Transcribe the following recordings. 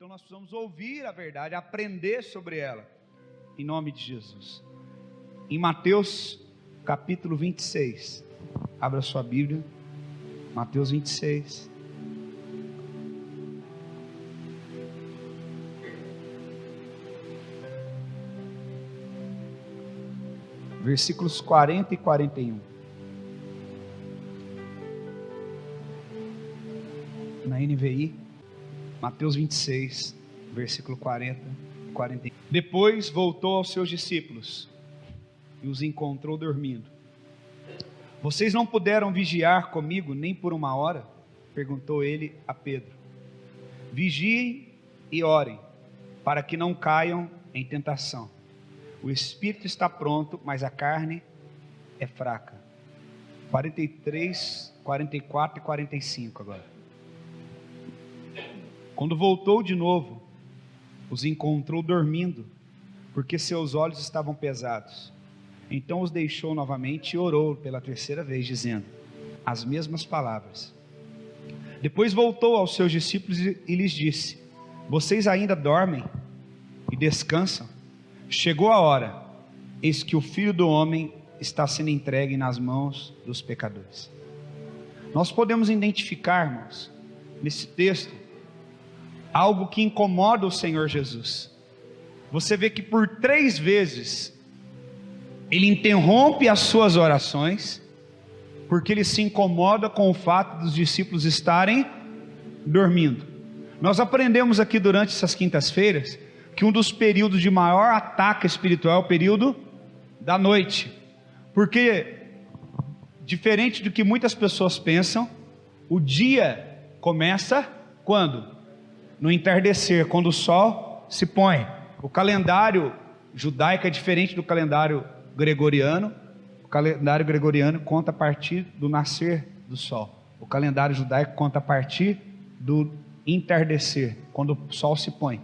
Então nós precisamos ouvir a verdade, aprender sobre ela, em nome de Jesus. Em Mateus capítulo 26, abra sua Bíblia, Mateus 26. Versículos 40 e 41. Na NVI, Mateus 26, versículo 40 e 41. Depois voltou aos seus discípulos e os encontrou dormindo. Vocês não puderam vigiar comigo nem por uma hora? Perguntou ele a Pedro. Vigiem e orem, para que não caiam em tentação. O espírito está pronto, mas a carne é fraca. 43, 44 e 45 agora. Quando voltou de novo, os encontrou dormindo, porque seus olhos estavam pesados. Então os deixou novamente e orou pela terceira vez, dizendo as mesmas palavras. Depois voltou aos seus discípulos e lhes disse: vocês ainda dormem e descansam? Chegou a hora, eis que o Filho do Homem está sendo entregue nas mãos dos pecadores. Nós podemos identificar, irmãos, nesse texto, algo que incomoda o Senhor Jesus. Você vê que por 3 vezes, Ele interrompe as suas orações, porque Ele se incomoda com o fato dos discípulos estarem dormindo. Nós aprendemos aqui durante essas quintas-feiras, que um dos períodos de maior ataque espiritual é o período da noite, porque diferente do que muitas pessoas pensam, o dia começa quando? No entardecer, quando o sol se põe. O calendário judaico é diferente do calendário gregoriano. O calendário gregoriano conta a partir do nascer do sol. O calendário judaico conta a partir do entardecer, quando o sol se põe.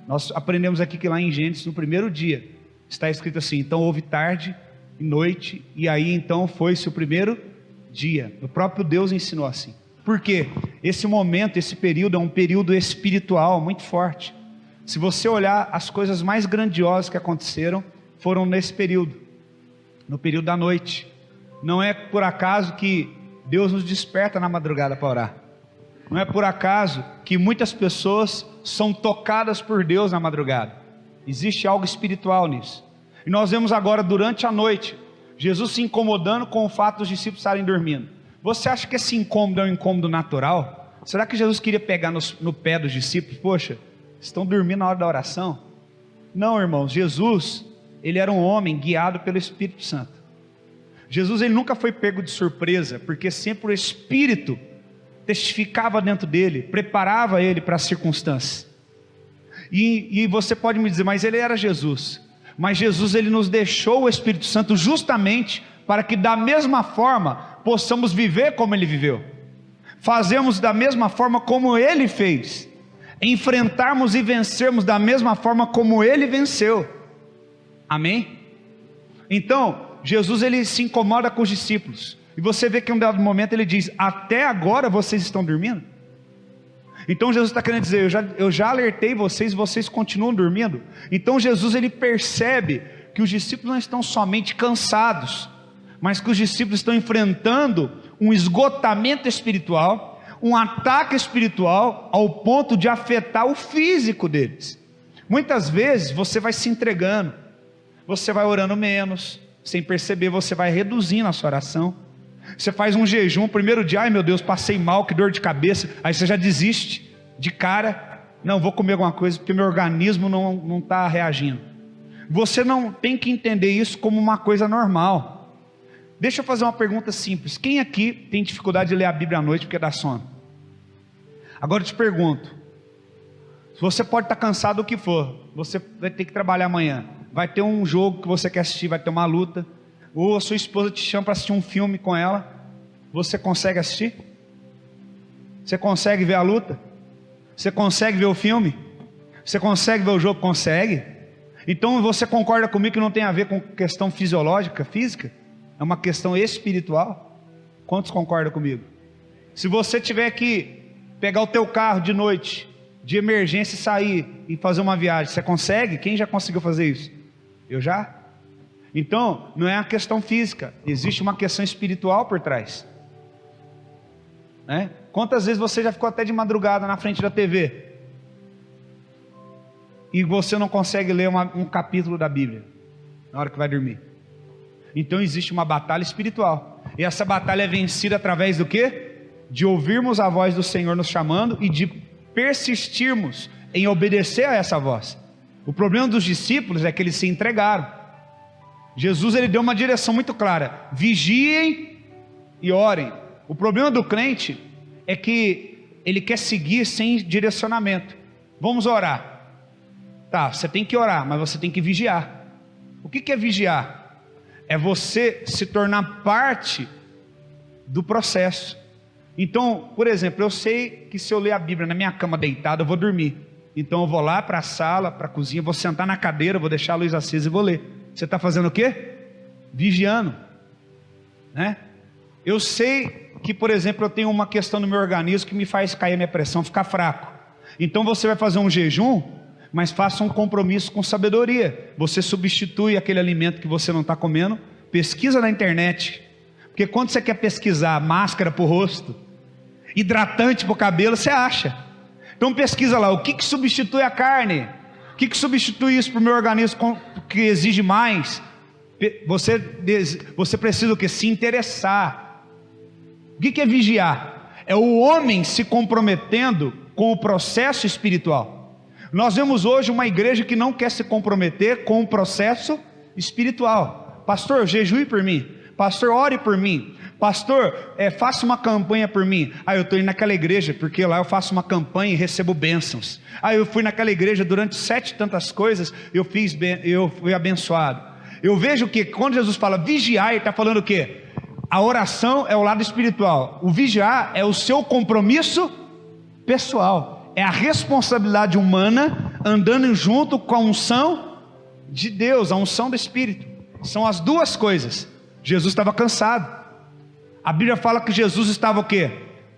Nós aprendemos aqui que lá em Gênesis, no primeiro dia, está escrito assim: então houve tarde e noite, e aí então foi-se o primeiro dia. O próprio Deus ensinou assim. Por quê? Esse momento, esse período é um período espiritual muito forte. Se você olhar, as coisas mais grandiosas que aconteceram foram nesse período, no período da noite. Não é por acaso que Deus nos desperta na madrugada para orar. Não é por acaso que muitas pessoas são tocadas por Deus na madrugada. Existe algo espiritual nisso. E nós vemos agora durante a noite, Jesus se incomodando com o fato dos discípulos estarem dormindo. Você acha que esse incômodo é um incômodo natural? Será que Jesus queria pegar no pé dos discípulos? Poxa, estão dormindo na hora da oração? Não, irmãos, Jesus, ele era um homem guiado pelo Espírito Santo. Jesus, ele nunca foi pego de surpresa, porque sempre o Espírito testificava dentro dele, preparava ele para as circunstâncias. E você pode me dizer, mas ele era Jesus. Mas Jesus, ele nos deixou o Espírito Santo justamente para que da mesma forma possamos viver como ele viveu, fazermos da mesma forma como ele fez, enfrentarmos e vencermos da mesma forma como ele venceu. Amém? Então, Jesus, ele se incomoda com os discípulos. E você vê que em um dado momento ele diz: até agora vocês estão dormindo? Então Jesus está querendo dizer, eu já alertei vocês, vocês continuam dormindo? Então Jesus, ele percebe que os discípulos não estão somente cansados, mas que os discípulos estão enfrentando um esgotamento espiritual, um ataque espiritual, ao ponto de afetar o físico deles. Muitas vezes você vai se entregando, você vai orando menos, sem perceber você vai reduzindo a sua oração. Você faz um jejum, primeiro dia, ai meu Deus, passei mal, que dor de cabeça, aí você já desiste de cara, não, vou comer alguma coisa, porque meu organismo não está reagindo. Você não tem que entender isso como uma coisa normal. Deixa eu fazer uma pergunta simples: quem aqui tem dificuldade de ler a Bíblia à noite porque dá sono? Agora eu te pergunto, você pode estar cansado do que for, você vai ter que trabalhar amanhã, vai ter um jogo que você quer assistir, vai ter uma luta, ou a sua esposa te chama para assistir um filme com ela, você consegue assistir? Você consegue ver a luta? Você consegue ver o filme? Você consegue ver o jogo? Consegue? Então você concorda comigo que não tem a ver com questão fisiológica, física? É uma questão espiritual? Quantos concordam comigo? Se você tiver que pegar o teu carro de noite, de emergência e sair e fazer uma viagem. Você consegue? Quem já conseguiu fazer isso? Eu já. Então, não é uma questão física, existe uma questão espiritual por trás, né? Quantas vezes você já ficou até de madrugada na frente da TV e você não consegue ler um capítulo da Bíblia na hora que vai dormir? Então existe uma batalha espiritual, e essa batalha é vencida através do quê? De ouvirmos a voz do Senhor nos chamando e de persistirmos em obedecer a essa voz. O problema dos discípulos é que eles se entregaram. Jesus, ele deu uma direção muito clara: vigiem e orem. O problema do crente é que ele quer seguir sem direcionamento. Vamos orar. Tá, você tem que orar, mas você tem que vigiar. O que é vigiar? É você se tornar parte do processo. Então, por exemplo, eu sei que se eu ler a Bíblia na minha cama deitado, eu vou dormir. Então eu vou lá para a sala, para a cozinha, vou sentar na cadeira, vou deixar a luz acesa e vou ler. Você está fazendo o quê? Vigiando, né? Eu sei que, por exemplo, eu tenho uma questão no meu organismo que me faz cair a minha pressão, ficar fraco. Então você vai fazer um jejum, mas faça um compromisso com sabedoria. Você substitui aquele alimento que você não está comendo, pesquisa na internet, porque quando você quer pesquisar máscara para o rosto, hidratante para o cabelo, você acha. Então pesquisa lá, o que substitui a carne? O que substitui isso para o meu organismo que exige mais? Você precisa o quê? Se interessar. O que é vigiar? É o homem se comprometendo com o processo espiritual. Nós vemos hoje uma igreja que não quer se comprometer com o processo espiritual. Pastor, jejue por mim. Pastor, ore por mim. Pastor, faça uma campanha por mim. Eu estou indo naquela igreja porque lá eu faço uma campanha e recebo bênçãos. Eu fui naquela igreja durante 7 tantas coisas, eu fui abençoado. Eu vejo que quando Jesus fala vigiar, ele está falando o quê? A oração é o lado espiritual. O vigiar é o seu compromisso pessoal. É a responsabilidade humana andando junto com a unção de Deus, a unção do Espírito. São as duas coisas. Jesus estava cansado. A Bíblia fala que Jesus estava o quê?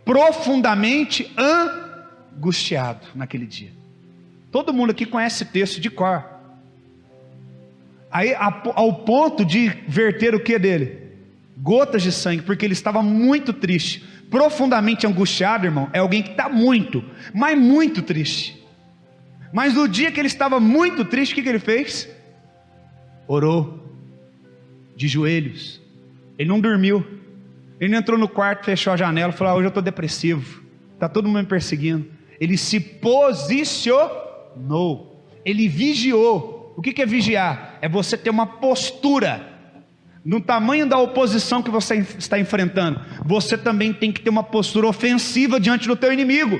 Profundamente angustiado naquele dia. Todo mundo aqui conhece esse texto de cor. Aí ao ponto de verter o que dele? Gotas de sangue, porque ele estava muito triste. Profundamente angustiado, irmão, é alguém que está muito, mas muito triste. Mas no dia que ele estava muito triste, o que ele fez? Orou, de joelhos. Ele não dormiu. Ele não entrou no quarto, fechou a janela e falou: hoje eu estou depressivo, está todo mundo me perseguindo. Ele se posicionou, ele vigiou. O que é vigiar? É você ter uma postura, no tamanho da oposição que você está enfrentando, você também tem que ter uma postura ofensiva diante do teu inimigo.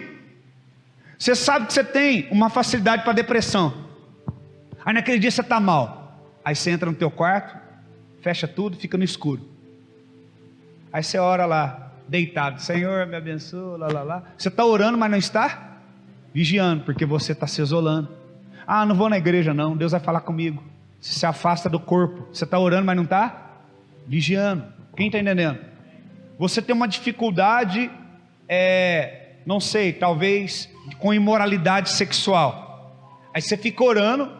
Você sabe que você tem uma facilidade para depressão, aí naquele dia você está mal, aí você entra no teu quarto, fecha tudo, fica no escuro. Aí você ora lá, deitado: Senhor, me abençoa, lá. Você está orando, mas não está vigiando, porque você está se isolando. Não vou na igreja não, Deus vai falar comigo. Você se afasta do corpo. Você está orando, mas não está vigiando. Quem está entendendo? Você tem uma dificuldade, não sei, talvez com imoralidade sexual. Aí você fica orando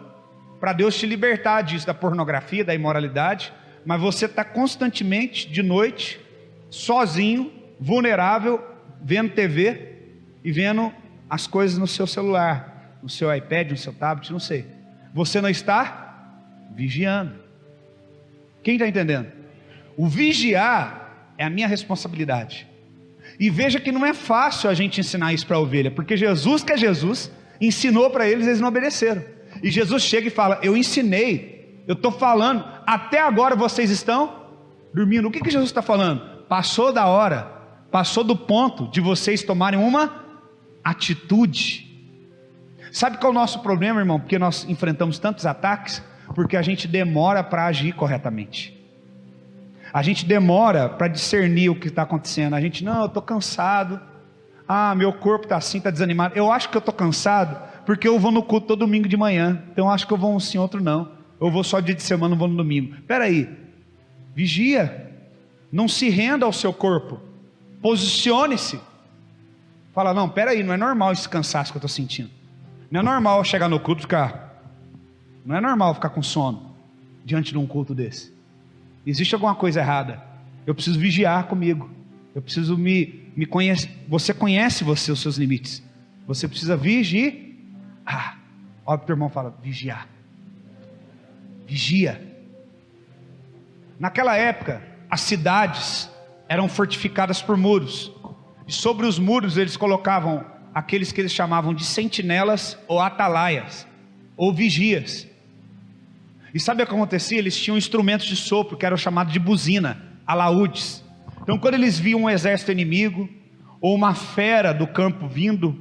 para Deus te libertar disso, da pornografia, da imoralidade. Mas você está constantemente, de noite, sozinho, vulnerável, vendo TV e vendo as coisas no seu celular, no seu iPad, no seu tablet, não sei. Você não está vigiando. Quem está entendendo? O vigiar é a minha responsabilidade. E veja que não é fácil a gente ensinar isso para a ovelha, porque Jesus, que é Jesus, ensinou para eles não obedeceram. E Jesus chega e fala: eu ensinei, eu estou falando, até agora vocês estão dormindo. O que Jesus está falando? Passou da hora, passou do ponto de vocês tomarem uma atitude. Sabe qual é o nosso problema, irmão? Porque nós enfrentamos tantos ataques, porque a gente demora para agir corretamente. A gente demora para discernir o que está acontecendo. A gente: não, eu estou cansado. Meu corpo está assim, está desanimado. Eu acho que eu estou cansado porque eu vou no culto todo domingo de manhã. Então eu acho que eu vou um sim, outro não. Eu vou só dia de semana, não vou no domingo. Espera aí, vigia. Não se renda ao seu corpo. Posicione-se. Fala: não, espera aí, não é normal esse cansaço que eu estou sentindo. Não é normal chegar no culto e ficar. Não é normal ficar com sono diante de um culto desse. Existe alguma coisa errada. Eu preciso vigiar comigo. Eu preciso me conhecer. Você conhece os seus limites. Você precisa vigiar. Olha o que o teu irmão fala, vigiar. Vigia. Naquela época, as cidades eram fortificadas por muros. E sobre os muros eles colocavam aqueles que eles chamavam de sentinelas ou atalaias, ou vigias. E sabe o que acontecia? Eles tinham instrumentos de sopro, que eram chamados de buzina, alaúdes. Então quando eles viam um exército inimigo, ou uma fera do campo vindo,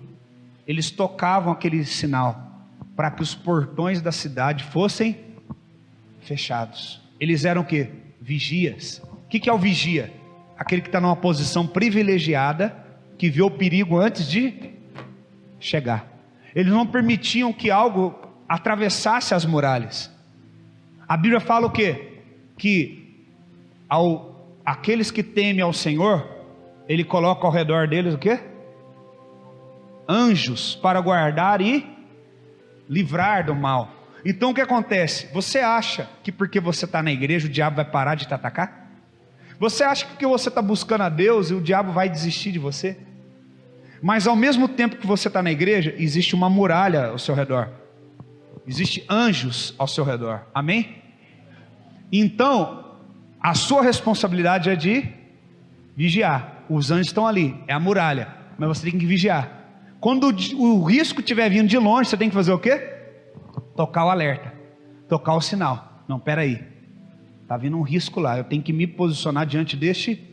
eles tocavam aquele sinal, para que os portões da cidade fossem fechados. Eles eram o quê? Vigias. O que é o vigia? Aquele que está numa posição privilegiada, que vê o perigo antes de chegar. Eles não permitiam que algo atravessasse as muralhas. A Bíblia fala o quê? Que aqueles que temem ao Senhor, Ele coloca ao redor deles o quê? Anjos para guardar e livrar do mal. Então o que acontece? Você acha que porque você está na igreja o diabo vai parar de te atacar? Você acha que porque você está buscando a Deus o diabo vai desistir de você? Mas ao mesmo tempo que você está na igreja, existe uma muralha ao seu redor. Existem anjos ao seu redor. Amém? Então, a sua responsabilidade é de vigiar. Os anjos estão ali, é a muralha. Mas você tem que vigiar. Quando o risco estiver vindo de longe, você tem que fazer o quê? Tocar o alerta, tocar o sinal. Não, peraí, está vindo um risco lá, eu tenho que me posicionar diante deste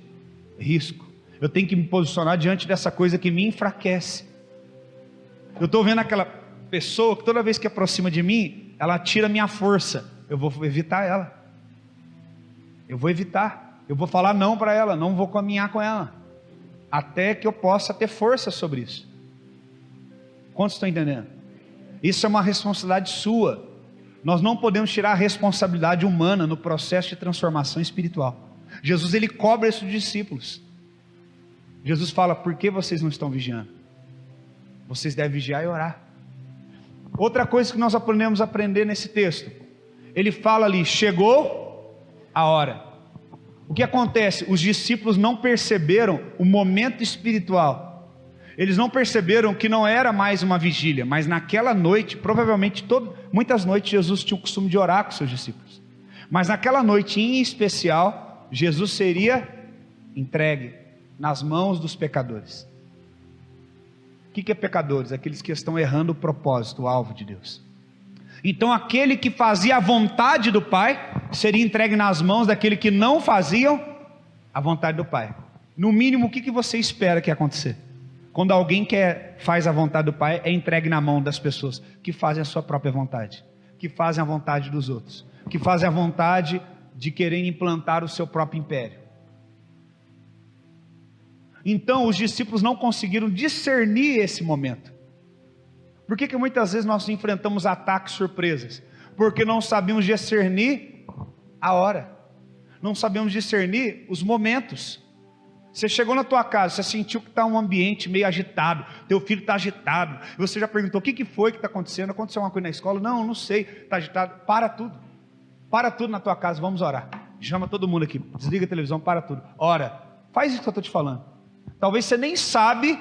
risco. Eu tenho que me posicionar diante dessa coisa que me enfraquece. Eu estou vendo aquela pessoa que toda vez que aproxima de mim, ela tira minha força. Eu vou evitar ela. Eu vou evitar. Eu vou falar não para ela, não vou caminhar com ela. Até que eu possa ter força sobre isso. Quantos estão entendendo? Isso é uma responsabilidade sua. Nós não podemos tirar a responsabilidade humana no processo de transformação espiritual. Jesus, ele cobra isso dos discípulos. Jesus fala, por que vocês não estão vigiando? Vocês devem vigiar e orar. Outra coisa que nós podemos aprender nesse texto, ele fala ali, chegou a hora. O que acontece? Os discípulos não perceberam o momento espiritual. Eles não perceberam que não era mais uma vigília, mas naquela noite, provavelmente muitas noites Jesus tinha o costume de orar com seus discípulos. Mas naquela noite em especial, Jesus seria entregue nas mãos dos pecadores. O que é pecadores? Aqueles que estão errando o propósito, o alvo de Deus. Então aquele que fazia a vontade do Pai, seria entregue nas mãos daquele que não faziam a vontade do Pai. No mínimo, o que você espera que ia acontecer? Quando alguém faz a vontade do Pai, é entregue na mão das pessoas que fazem a sua própria vontade, que fazem a vontade dos outros, que fazem a vontade de querer implantar o seu próprio império. Então os discípulos não conseguiram discernir esse momento. Por que muitas vezes nós enfrentamos ataques surpresas? Porque não sabemos discernir a hora, não sabemos discernir os momentos. Você chegou na tua casa, você sentiu que está um ambiente meio agitado, teu filho está agitado, e você já perguntou, o que foi que está acontecendo? Aconteceu alguma coisa na escola? Não sei, está agitado. Para tudo na tua casa, vamos orar. Chama todo mundo aqui, desliga a televisão, para tudo, ora, faz isso que eu estou te falando. Talvez você nem sabe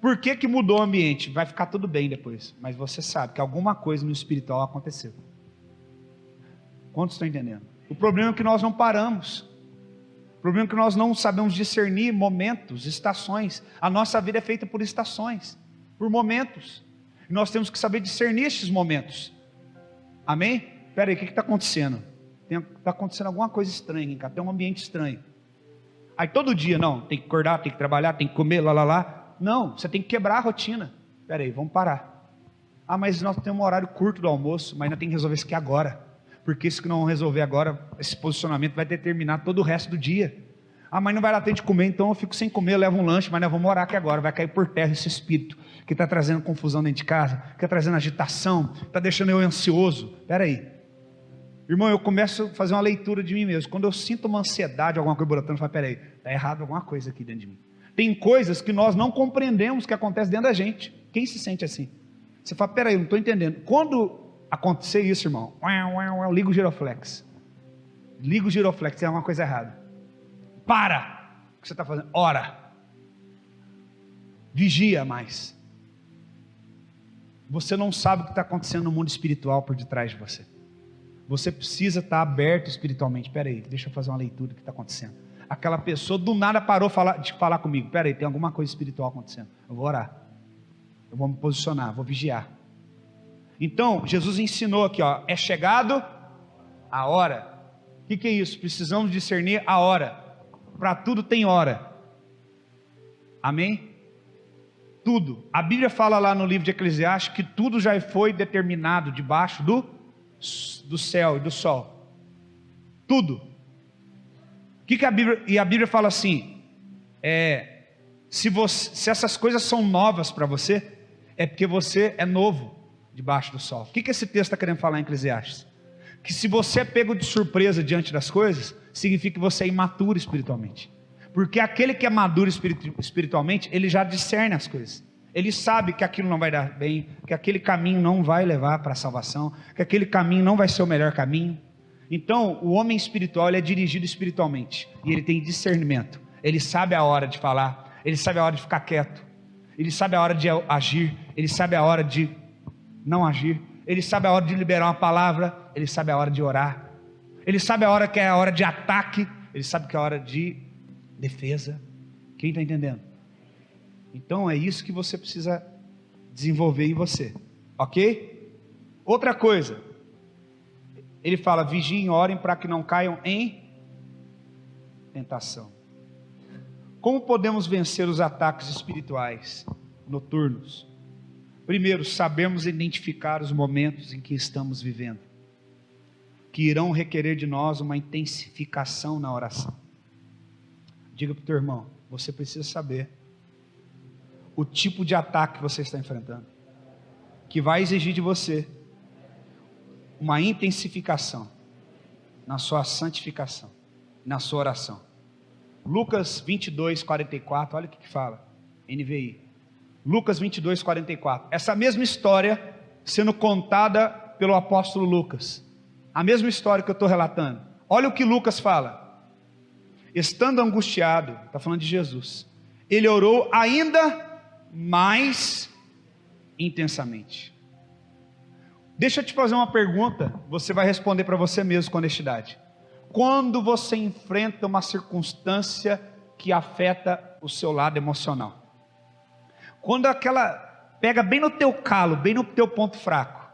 por que mudou o ambiente, vai ficar tudo bem depois, mas você sabe que alguma coisa no espiritual aconteceu. Quantos estão entendendo? O problema é que nós não paramos. O problema é que nós não sabemos discernir momentos, estações. A nossa vida é feita por estações, por momentos. E nós temos que saber discernir esses momentos. Amém? Espera aí, o que está acontecendo? Está acontecendo alguma coisa estranha em casa, tem um ambiente estranho. Aí todo dia, não, tem que acordar, tem que trabalhar, tem que comer, lá. Não, você tem que quebrar a rotina. Espera aí, vamos parar. Mas nós temos um horário curto do almoço, mas nós temos que resolver isso aqui agora. Porque se não resolver agora, esse posicionamento vai determinar todo o resto do dia. Mas não vai dar tempo de comer, então eu fico sem comer, eu levo um lanche, mas nós vamos orar aqui agora. Vai cair por terra esse espírito que está trazendo confusão dentro de casa, que está trazendo agitação, está deixando eu ansioso. Espera aí, irmão, eu começo a fazer uma leitura de mim mesmo. Quando eu sinto uma ansiedade, alguma coisa brotando, eu falo, espera aí, está errado alguma coisa aqui dentro de mim. Tem coisas que nós não compreendemos que acontecem dentro da gente. Quem se sente assim? Você fala, peraí, eu não estou entendendo. Quando acontecer isso, irmão, liga o giroflex. Liga o giroflex, tem alguma coisa errada. Para o que você está fazendo, ora. Vigia mais. Você não sabe o que está acontecendo no mundo espiritual por detrás de você. Você precisa estar aberto espiritualmente. Espera aí, deixa eu fazer uma leitura do que está acontecendo. Aquela pessoa do nada parou de falar comigo. Espera aí, tem alguma coisa espiritual acontecendo. Eu vou orar. Eu vou me posicionar, vou vigiar. Então, Jesus ensinou aqui, ó, é chegado a hora. O que é isso? Precisamos discernir a hora. Para tudo tem hora. Amém? Tudo. A Bíblia fala lá no livro de Eclesiastes que tudo já foi determinado debaixo do céu e do sol. Tudo. Que a Bíblia, e a Bíblia fala assim, se essas coisas são novas para você, é porque você é novo debaixo do sol. O que esse texto está querendo falar em Eclesiastes? Que se você é pego de surpresa diante das coisas, significa que você é imaturo espiritualmente. Porque aquele que é maduro espiritualmente, ele já discerne as coisas. Ele sabe que aquilo não vai dar bem, que aquele caminho não vai levar para a salvação, que aquele caminho não vai ser o melhor caminho. Então, o homem espiritual, ele é dirigido espiritualmente, e ele tem discernimento. Ele sabe a hora de falar, ele sabe a hora de ficar quieto, ele sabe a hora de agir, ele sabe a hora de não agir, ele sabe a hora de liberar uma palavra, ele sabe a hora de orar, ele sabe a hora que é a hora de ataque, ele sabe que é a hora de defesa. Quem está entendendo? Então é isso que você precisa desenvolver em você, ok? Outra coisa, ele fala, vigiem e orem para que não caiam em tentação. Como podemos vencer os ataques espirituais noturnos? Primeiro, sabemos identificar os momentos em que estamos vivendo, que irão requerer de nós uma intensificação na oração. Diga para o teu irmão, você precisa saber o tipo de ataque que você está enfrentando, que vai exigir de você uma intensificação na sua santificação, na sua oração. Lucas 22, 44, olha o que fala, NVI. Lucas 22, 44. Essa mesma história sendo contada pelo apóstolo Lucas. A mesma história que eu estou relatando. Olha o que Lucas fala. Estando angustiado, está falando de Jesus, ele orou ainda mais intensamente. Deixa eu te fazer uma pergunta, você vai responder para você mesmo com honestidade. Quando você enfrenta uma circunstância que afeta o seu lado emocional, quando aquela pega bem no teu calo, bem no teu ponto fraco,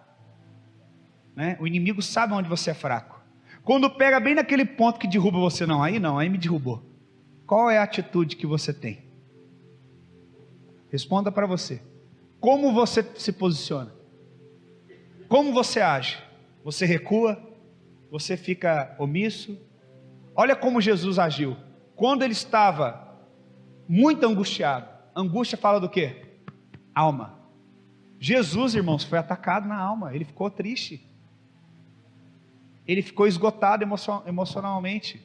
né? O inimigo sabe onde você é fraco. Quando pega bem naquele ponto que derruba você, não, aí me derrubou. Qual é a atitude que você tem? Responda para você. Como você se posiciona? Como você age? Você recua? Você fica omisso? Olha como Jesus agiu. Quando ele estava muito angustiado. Angústia fala do quê? Alma. Jesus, irmãos, foi atacado na alma. Ele ficou triste. Ele ficou esgotado emocionalmente.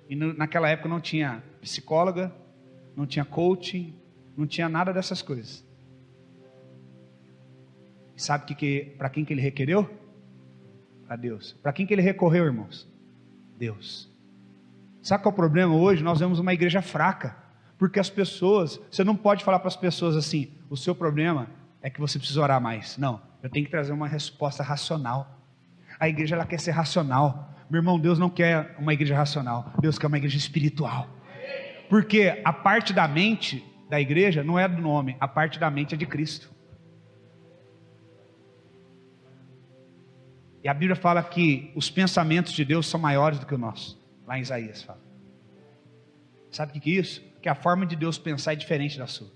E naquela época não tinha psicóloga, não tinha coaching, não tinha nada dessas coisas. Sabe para quem que ele requereu? Para Deus. Para quem que ele recorreu, irmãos? Deus. Sabe qual é o problema hoje? Nós vemos uma igreja fraca. Porque as pessoas, você não pode falar para as pessoas assim, o seu problema é que você precisa orar mais. Não, eu tenho que trazer uma resposta racional. A igreja, ela quer ser racional. Meu irmão, Deus não quer uma igreja racional. Deus quer uma igreja espiritual. Porque a parte da mente da igreja não é do nome, a parte da mente é de Cristo. E a Bíblia fala que os pensamentos de Deus são maiores do que o nosso. Lá em Isaías fala. Sabe o que é isso? Que a forma de Deus pensar é diferente da sua.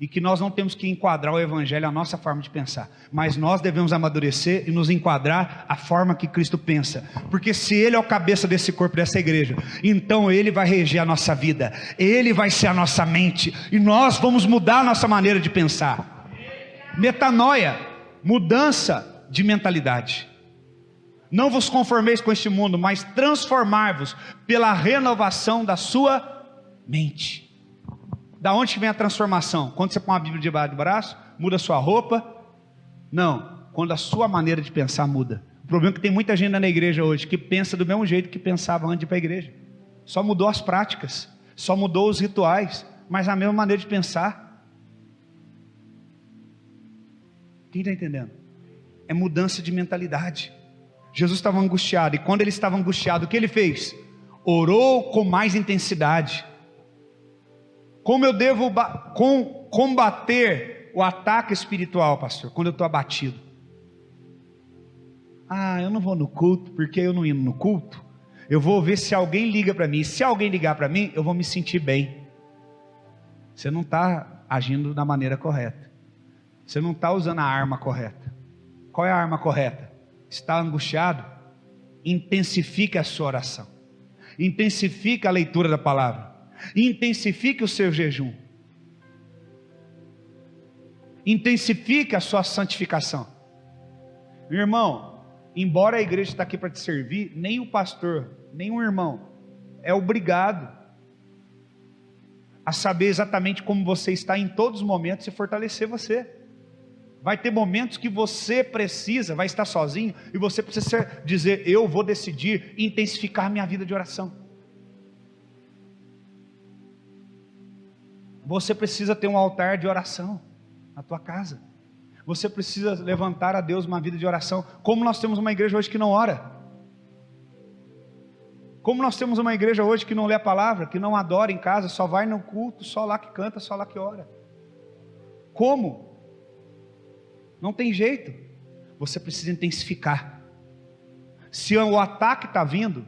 E que nós não temos que enquadrar o Evangelho à nossa forma de pensar. Mas nós devemos amadurecer e nos enquadrar à forma que Cristo pensa. Porque se Ele é o cabeça desse corpo, dessa igreja, então Ele vai reger a nossa vida. Ele vai ser a nossa mente. E nós vamos mudar a nossa maneira de pensar. Metanoia, mudança de mentalidade. Não vos conformeis com este mundo, mas transformai-vos pela renovação da sua mente. Da onde vem a transformação? Quando você põe uma Bíblia debaixo do braço, muda a sua roupa, Não, quando a sua maneira de pensar muda. O problema é que tem muita gente na igreja hoje que pensa do mesmo jeito que pensava antes de ir para a igreja. Só mudou as práticas, só mudou os rituais, mas a mesma maneira de pensar. Quem está entendendo? É mudança de mentalidade. Jesus estava angustiado, e quando ele estava angustiado, o que ele fez? Orou com mais intensidade. Como eu devo combater o ataque espiritual, pastor, quando eu estou abatido? Eu não vou no culto, porque eu não indo no culto, eu vou ver se alguém liga para mim, e se alguém ligar para mim, eu vou me sentir bem. Você não está agindo da maneira correta, você não está usando a arma correta. Qual é a arma correta? Está angustiado? Intensifique a sua oração, intensifique a leitura da palavra, intensifique o seu jejum, intensifique a sua santificação. Meu irmão, embora a igreja está aqui para te servir, nem o pastor, nem o irmão é obrigado a saber exatamente como você está em todos os momentos e fortalecer você. Vai ter momentos que você precisa, vai estar sozinho, e você precisa dizer: eu vou decidir intensificar minha vida de oração. Você precisa ter um altar de oração na tua casa. Você precisa levantar a Deus uma vida de oração. Como nós temos uma igreja hoje que não ora? Como nós temos uma igreja hoje que não lê a palavra, que não adora em casa, só vai no culto, só lá que canta, só lá que ora? Como? Não tem jeito. Você precisa intensificar. Se o ataque está vindo,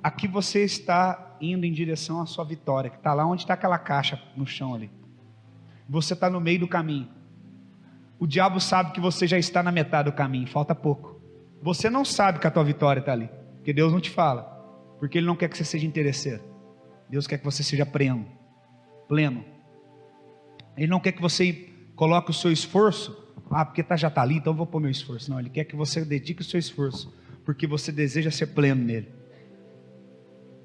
aqui você está indo em direção à sua vitória, que está lá onde está aquela caixa no chão ali. Você está no meio do caminho. O diabo sabe que você já está na metade do caminho, falta pouco. Você não sabe que a tua vitória está ali, porque Deus não te fala, porque Ele não quer que você seja interesseiro. Deus quer que você seja pleno. Ele não quer que você coloque o seu esforço, porque já está ali, então eu vou pôr meu esforço. Não, Ele quer que você dedique o seu esforço, porque você deseja ser pleno nele,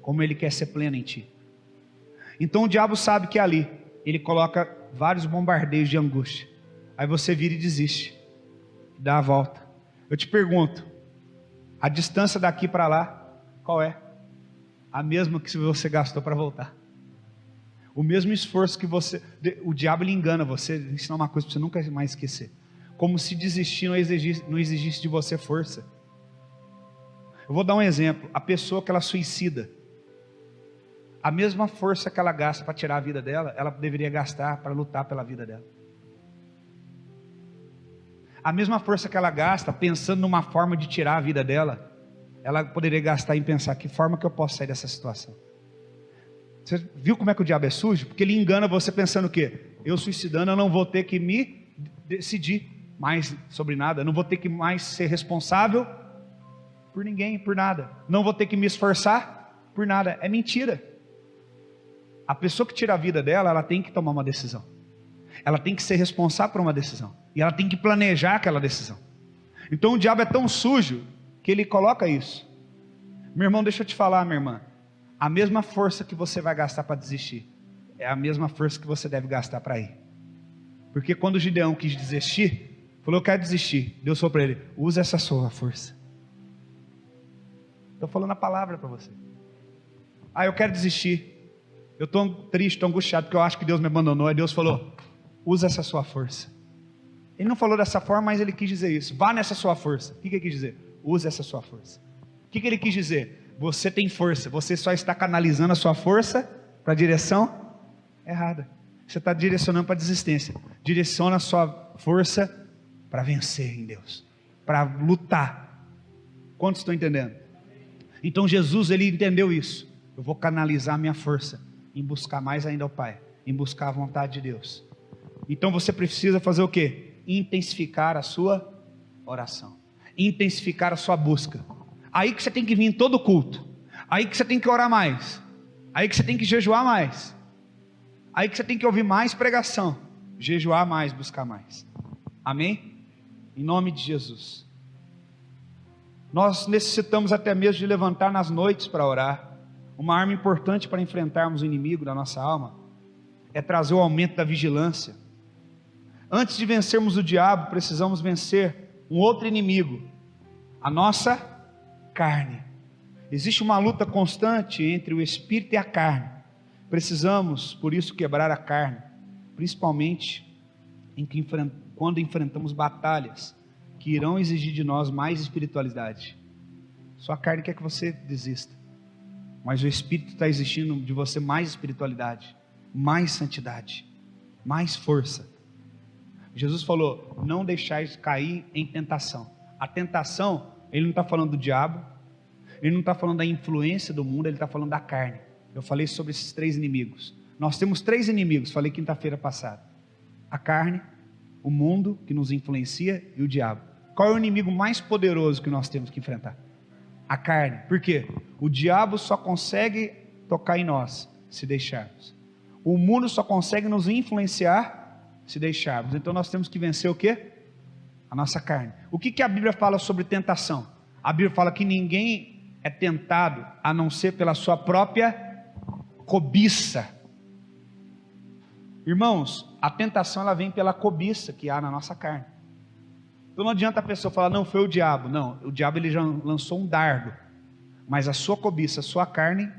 como Ele quer ser pleno em ti. Então o diabo sabe que ali, ele coloca vários bombardeios de angústia, aí você vira e desiste, dá a volta. Eu te pergunto, a distância daqui para lá, qual é? A mesma que você gastou para voltar. O mesmo esforço que você... O diabo ele engana você, ensina uma coisa para você nunca mais esquecer. Como se desistir não exigisse de você força. Eu vou dar um exemplo. A pessoa que ela suicida, a mesma força que ela gasta para tirar a vida dela, ela deveria gastar para lutar pela vida dela. A mesma força que ela gasta pensando numa forma de tirar a vida dela, ela poderia gastar em pensar: que forma que eu posso sair dessa situação? Você viu como é que o diabo é sujo? Porque ele engana você pensando o quê? Eu suicidando, eu não vou ter que me decidir mais sobre nada, eu não vou ter que mais ser responsável por ninguém, por nada, não vou ter que me esforçar por nada. É mentira. A pessoa que tira a vida dela, ela tem que tomar uma decisão, ela tem que ser responsável por uma decisão, e ela tem que planejar aquela decisão. Então o diabo é tão sujo que ele coloca isso. Meu irmão, deixa eu te falar, minha irmã, a mesma força que você vai gastar para desistir é a mesma força que você deve gastar para ir. Porque quando o Gideão quis desistir, falou: eu quero desistir, Deus falou para ele: usa essa sua força. Estou falando a palavra para você. Eu quero desistir, eu estou triste, estou angustiado porque eu acho que Deus me abandonou. Aí Deus falou: usa essa sua força. Ele não falou dessa forma, mas ele quis dizer isso: vá nessa sua força. O que ele quis dizer? Use essa sua força. O que ele quis dizer? Você tem força, você só está canalizando a sua força para a direção errada. Você está direcionando para a desistência. Direciona a sua força para vencer em Deus, para lutar. Quantos estão entendendo? Então Jesus, ele entendeu isso. Eu vou canalizar a minha força em buscar mais ainda ao Pai, em buscar a vontade de Deus. Então você precisa fazer o quê? Intensificar a sua oração, intensificar a sua busca. Aí que você tem que vir em todo culto, aí que você tem que orar mais, aí que você tem que jejuar mais, aí que você tem que ouvir mais pregação, jejuar mais, buscar mais. Amém? Em nome de Jesus. Nós necessitamos até mesmo de levantar nas noites para orar. Uma arma importante para enfrentarmos o inimigo da nossa alma é trazer o aumento da vigilância. Antes de vencermos o diabo, precisamos vencer um outro inimigo, a nossa carne. Existe uma luta constante entre o espírito e a carne. Precisamos, por isso, quebrar a carne, principalmente quando enfrentamos batalhas que irão exigir de nós mais espiritualidade. Sua carne quer que você desista, mas o espírito está exigindo de você mais espiritualidade, mais santidade, mais força. Jesus falou: não deixais cair em tentação. A tentação, ele não está falando do diabo, ele não está falando da influência do mundo, ele está falando da carne. Eu falei sobre esses 3 inimigos. Nós temos 3 inimigos, falei quinta-feira passada: a carne, o mundo que nos influencia e o diabo. Qual é o inimigo mais poderoso que nós temos que enfrentar? A carne. Por quê? O diabo só consegue tocar em nós se deixarmos. O mundo só consegue nos influenciar se deixarmos. Então nós temos que vencer o quê? A nossa carne. O que a Bíblia fala sobre tentação? A Bíblia fala que ninguém é tentado a não ser pela sua própria cobiça. Irmãos, a tentação ela vem pela cobiça que há na nossa carne. Então não adianta a pessoa falar: não, foi o diabo. Não, o diabo ele já lançou um dardo, mas a sua cobiça, a sua carne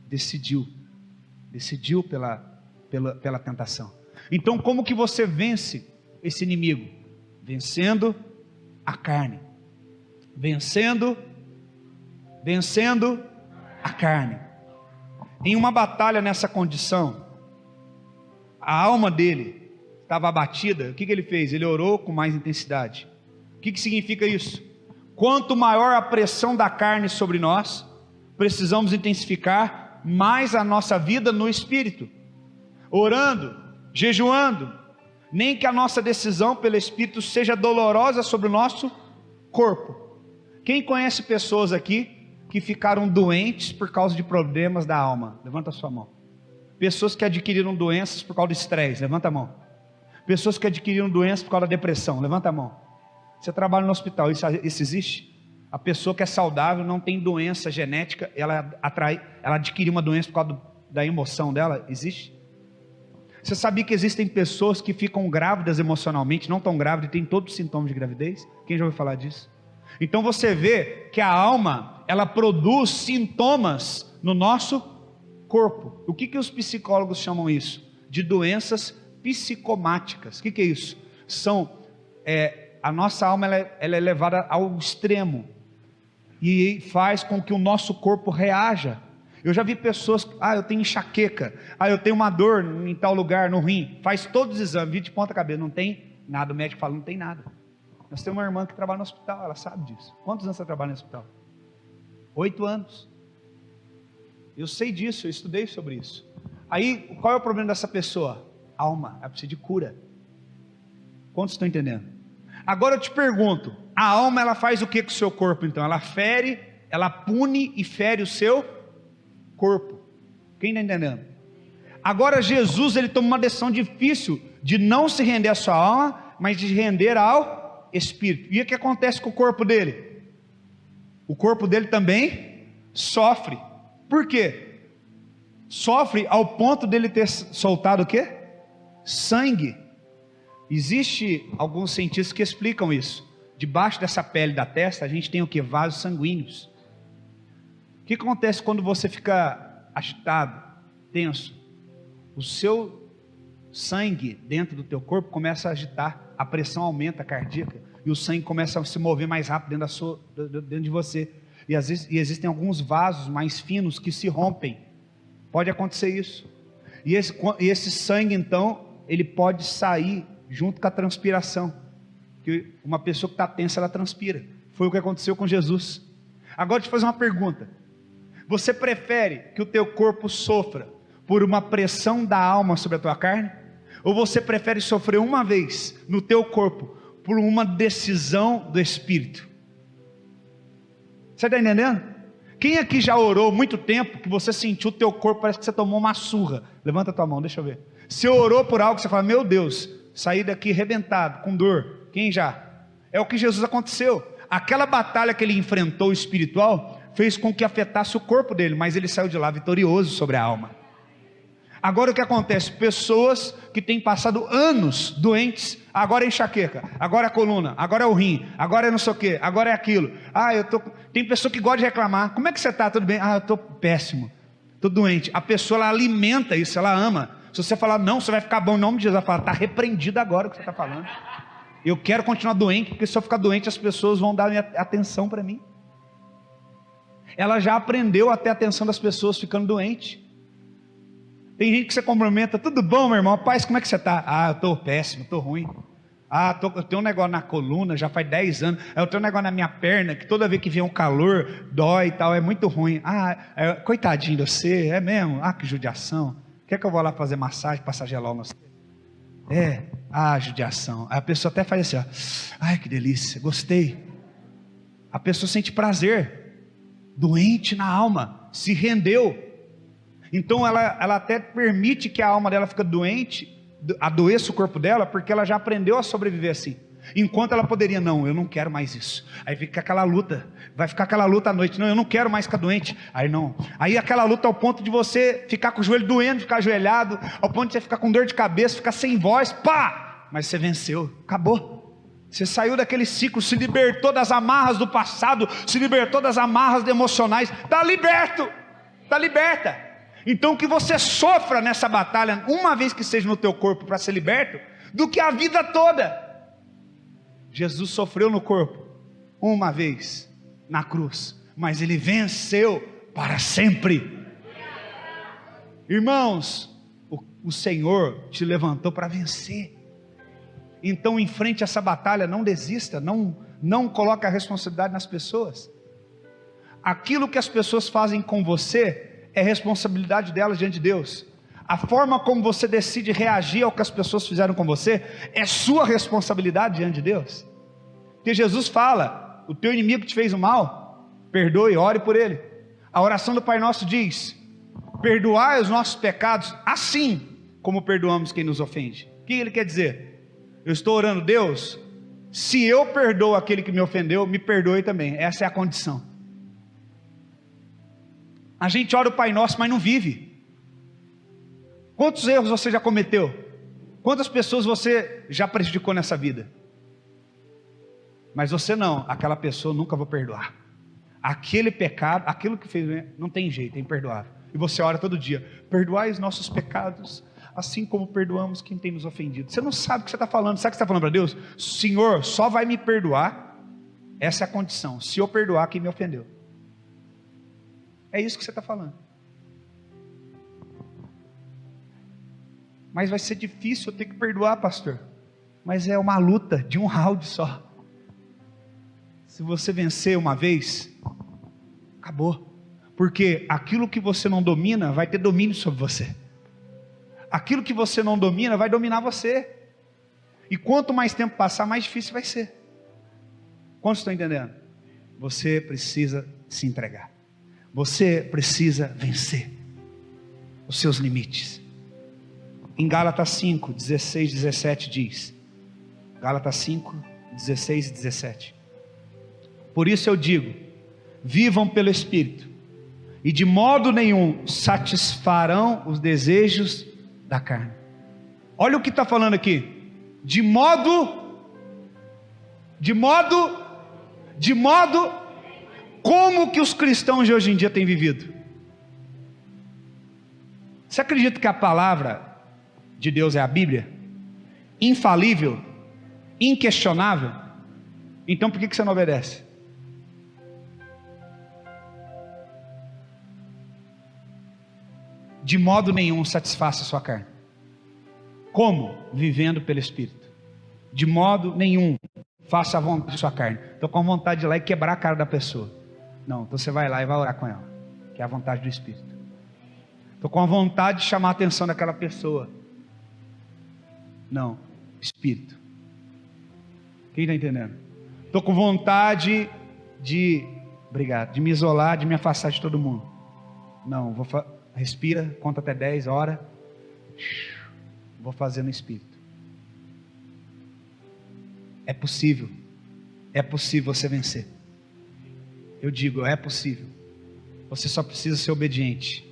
decidiu pela tentação. Então como que você vence esse inimigo? Vencendo a carne, vencendo a carne. Em uma batalha nessa condição, a alma dele estava abatida. O que ele fez? Ele orou com mais intensidade. O que significa isso? Quanto maior a pressão da carne sobre nós, precisamos intensificar mais a nossa vida no Espírito, orando, jejuando, nem que a nossa decisão pelo Espírito seja dolorosa sobre o nosso corpo. Quem conhece pessoas aqui que ficaram doentes por causa de problemas da alma? Levanta a sua mão. Pessoas que adquiriram doenças por causa do estresse, levanta a mão. Pessoas que adquiriram doenças por causa da depressão, levanta a mão. Você trabalha no hospital, isso existe? A pessoa que é saudável, não tem doença genética, ela adquire uma doença por causa da emoção dela, existe? Você sabia que existem pessoas que ficam grávidas emocionalmente, não tão grávidas e têm todos os sintomas de gravidez? Quem já ouviu falar disso? Então você vê que a alma, ela produz sintomas no nosso corpo. O que os psicólogos chamam isso? De doenças psicomáticas. O que é isso? A nossa alma ela é levada ao extremo e faz com que o nosso corpo reaja. Eu já vi pessoas: eu tenho enxaqueca, eu tenho uma dor em tal lugar, no rim, faz todos os exames, vira de ponta cabeça, não tem nada, o médico fala: não tem nada. Nós temos uma irmã que trabalha no hospital, ela sabe disso. Quantos anos você trabalha no hospital? 8 anos. Eu sei disso, eu estudei sobre isso. Aí, qual é o problema dessa pessoa? Alma, ela precisa de cura. Quantos estão entendendo? Agora eu te pergunto: a alma ela faz o que com o seu corpo então? Ela fere, ela pune e fere o seu corpo. Quem está entendendo? Agora Jesus ele toma uma decisão difícil de não se render à sua alma, mas de render ao Espírito. E o que acontece com o corpo dele? O corpo dele também sofre. Por quê? Sofre ao ponto dele ter soltado o quê? Sangue. Existe alguns cientistas que explicam isso. Debaixo dessa pele da testa a gente tem o quê? Vasos sanguíneos. O que acontece quando você fica agitado, tenso? O seu sangue dentro do teu corpo começa a agitar, a pressão aumenta cardíaca e o sangue começa a se mover mais rápido dentro de você. E existem alguns vasos mais finos que se rompem. Pode acontecer isso. E esse sangue então, ele pode sair junto com a transpiração. Que uma pessoa que está tensa, ela transpira. Foi o que aconteceu com Jesus. Agora deixa eu fazer uma pergunta. Você prefere que o teu corpo sofra por uma pressão da alma sobre a tua carne? Ou você prefere sofrer uma vez no teu corpo por uma decisão do Espírito? Você está entendendo? Quem aqui já orou muito tempo que você sentiu o teu corpo, parece que você tomou uma surra? Levanta a tua mão, deixa eu ver. Você orou por algo que você fala: meu Deus, saí daqui arrebentado, com dor. Quem já? É o que Jesus aconteceu. Aquela batalha que ele enfrentou espiritual fez com que afetasse o corpo dele, mas ele saiu de lá vitorioso sobre a alma. Agora o que acontece? Pessoas que têm passado anos doentes, agora é enxaqueca, agora é a coluna, agora é o rim, agora é não sei o que, agora é aquilo. Tem pessoa que gosta de reclamar. Como é que você está? Tudo bem? Eu estou péssimo, estou doente. A pessoa, ela alimenta isso, ela ama. Se você falar, não, você vai ficar bom, em nome de Jesus, ela fala, está repreendido agora o que você está falando. Eu quero continuar doente, porque se eu ficar doente, as pessoas vão dar atenção para mim. Ela já aprendeu a ter a atenção das pessoas ficando doente. Tem gente que você cumprimenta, tudo bom, meu irmão? Paz, como é que você está? Eu estou péssimo, estou ruim. Eu tenho um negócio na coluna, já faz 10 anos. Eu tenho um negócio na minha perna, que toda vez que vem um calor, dói e tal, é muito ruim. Coitadinho de você, é mesmo? Que judiação. Quer que eu vou lá fazer massagem, passar gelol no você? Judiação. Aí a pessoa até faz assim, ai que delícia, gostei. A pessoa sente prazer, doente na alma, se rendeu. Então ela até permite que a alma dela fique doente, adoeça o corpo dela, porque ela já aprendeu a sobreviver assim. Enquanto ela poderia, não, eu não quero mais isso. Aí fica aquela luta, vai ficar aquela luta à noite, não, eu não quero mais ficar doente. Aí não, aí aquela luta ao ponto de você ficar com o joelho doendo, ficar ajoelhado, ao ponto de você ficar com dor de cabeça, ficar sem voz, mas você venceu, acabou. Você saiu daquele ciclo, se libertou das amarras do passado, se libertou das amarras emocionais, está liberto, está liberta. Então que você sofra nessa batalha, uma vez que seja no teu corpo para ser liberto, do que a vida toda. Jesus sofreu no corpo, uma vez, na cruz, mas Ele venceu para sempre. Irmãos, o Senhor te levantou para vencer. Então enfrente essa batalha, não desista, não coloque a responsabilidade nas pessoas. Aquilo que as pessoas fazem com você é responsabilidade delas diante de Deus. A forma como você decide reagir ao que as pessoas fizeram com você é sua responsabilidade diante de Deus. Porque Jesus fala, o teu inimigo que te fez o mal, perdoe, ore por ele. A oração do Pai Nosso diz, perdoai os nossos pecados assim como perdoamos quem nos ofende. O que ele quer dizer? Eu estou orando, Deus, se eu perdoo aquele que me ofendeu, me perdoe também. Essa é a condição. A gente ora o Pai Nosso, mas não vive. Quantos erros você já cometeu? Quantas pessoas você já prejudicou nessa vida? Mas você não, aquela pessoa nunca vou perdoar. Aquele pecado, aquilo que fez, não tem jeito, é imperdoável. E você ora todo dia, perdoai os nossos pecados, assim como perdoamos quem tem nos ofendido. Você não sabe o que você está falando. Sabe o que você está falando para Deus? Senhor, só vai me perdoar, essa é a condição, se eu perdoar quem me ofendeu. É isso que você está falando. Mas vai ser difícil, eu ter que perdoar, pastor. Mas é uma luta de um round só. Se você vencer uma vez, acabou. Porque aquilo que você não domina, vai ter domínio sobre você. Aquilo que você não domina, vai dominar você. E quanto mais tempo passar, mais difícil vai ser. Quantos estão entendendo? Você precisa se entregar. Você precisa vencer os seus limites. Em Gálatas 5, 16, 17 diz, Gálatas 5, 16 e 17, por isso eu digo, vivam pelo Espírito, e de modo nenhum satisfarão os desejos da carne. Olha o que está falando aqui, de modo, como que os cristãos de hoje em dia têm vivido? Você acredita que a palavra de Deus é a Bíblia? Infalível? Inquestionável? Então por que você não obedece? De modo nenhum satisfaça a sua carne. Como? Vivendo pelo Espírito. De modo nenhum faça a vontade de sua carne. Estou com vontade de ir lá e quebrar a cara da pessoa. Não, então você vai lá e vai orar com ela, que é a vontade do Espírito. Estou com a vontade de chamar a atenção daquela pessoa. Não, Espírito. Quem está entendendo? Estou com vontade de me isolar, de me afastar de todo mundo. Não, respira, conta até 10, ora. Vou fazer no Espírito. É possível você vencer. Eu digo, é possível. Você só precisa ser obediente.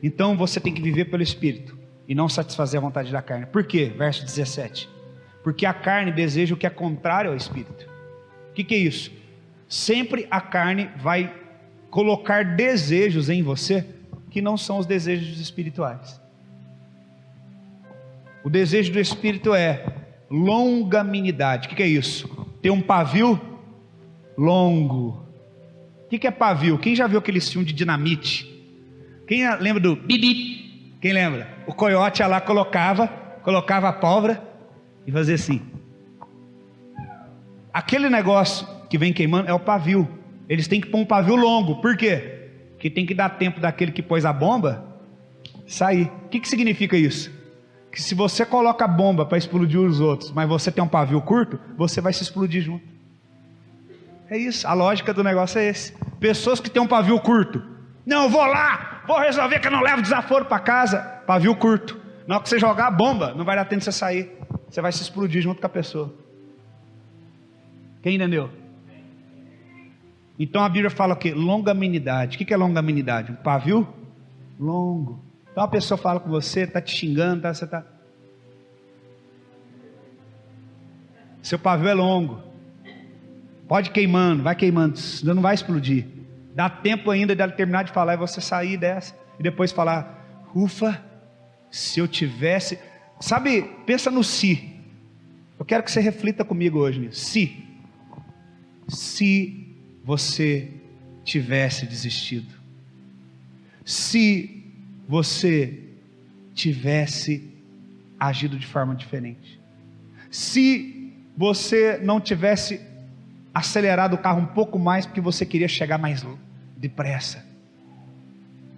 Então você tem que viver pelo Espírito e não satisfazer a vontade da carne. Por quê? Verso 17. Porque a carne deseja o que é contrário ao Espírito. O que é isso? Sempre a carne vai colocar desejos em você que não são os desejos espirituais. O desejo do Espírito é longanimidade. O que é isso? Ter um pavio longo. O que é pavio? Quem já viu aquele filme de dinamite? Quem lembra do bibi? Quem lembra? O coiote ia lá, colocava a pólvora e fazia assim. Aquele negócio que vem queimando é o pavio. Eles têm que pôr um pavio longo. Por quê? Porque tem que dar tempo daquele que pôs a bomba sair. O que significa isso? Que se você coloca a bomba para explodir os outros, mas você tem um pavio curto, você vai se explodir junto. É isso, a lógica do negócio é esse. Pessoas que têm um pavio curto. Não, eu vou lá, vou resolver que eu não levo desaforo para casa. Pavio curto. Na hora que você jogar a bomba, não vai dar tempo de você sair. Você vai se explodir junto com a pessoa. Quem entendeu? Então a Bíblia fala o quê? Longanimidade. O que é longanimidade? Um pavio longo. Então a pessoa fala com você, está te xingando, você está... Seu pavio é longo. Pode ir queimando, vai queimando, não vai explodir. Dá tempo ainda de ela terminar de falar e você sair dessa. E depois falar, ufa, se eu tivesse... Sabe, pensa no se. Eu quero que você reflita comigo hoje nisso. Se você tivesse desistido. Se você tivesse agido de forma diferente. Se você não tivesse acelerado o carro um pouco mais porque você queria chegar mais depressa.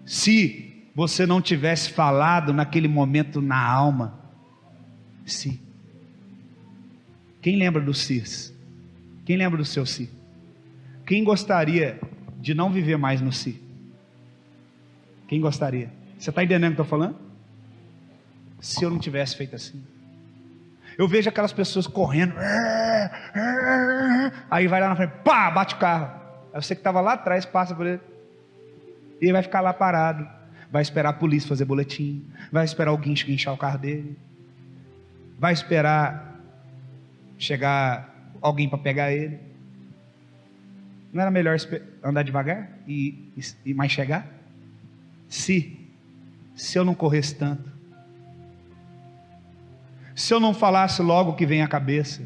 Se você não tivesse falado naquele momento na alma. Se. Quem lembra do si? Quem lembra do seu si? Quem gostaria de não viver mais no si? Quem gostaria? Você está entendendo o que eu estou falando? Se eu não tivesse feito assim. Eu vejo aquelas pessoas correndo. Aí vai lá na frente, pá, bate o carro. Aí você que estava lá atrás passa por ele. E ele vai ficar lá parado. Vai esperar a polícia fazer boletim. Vai esperar alguém guinchar o carro dele. Vai esperar chegar alguém para pegar ele. Não era melhor andar devagar e mais chegar? Se eu não corresse tanto, se eu não falasse logo o que vem à cabeça.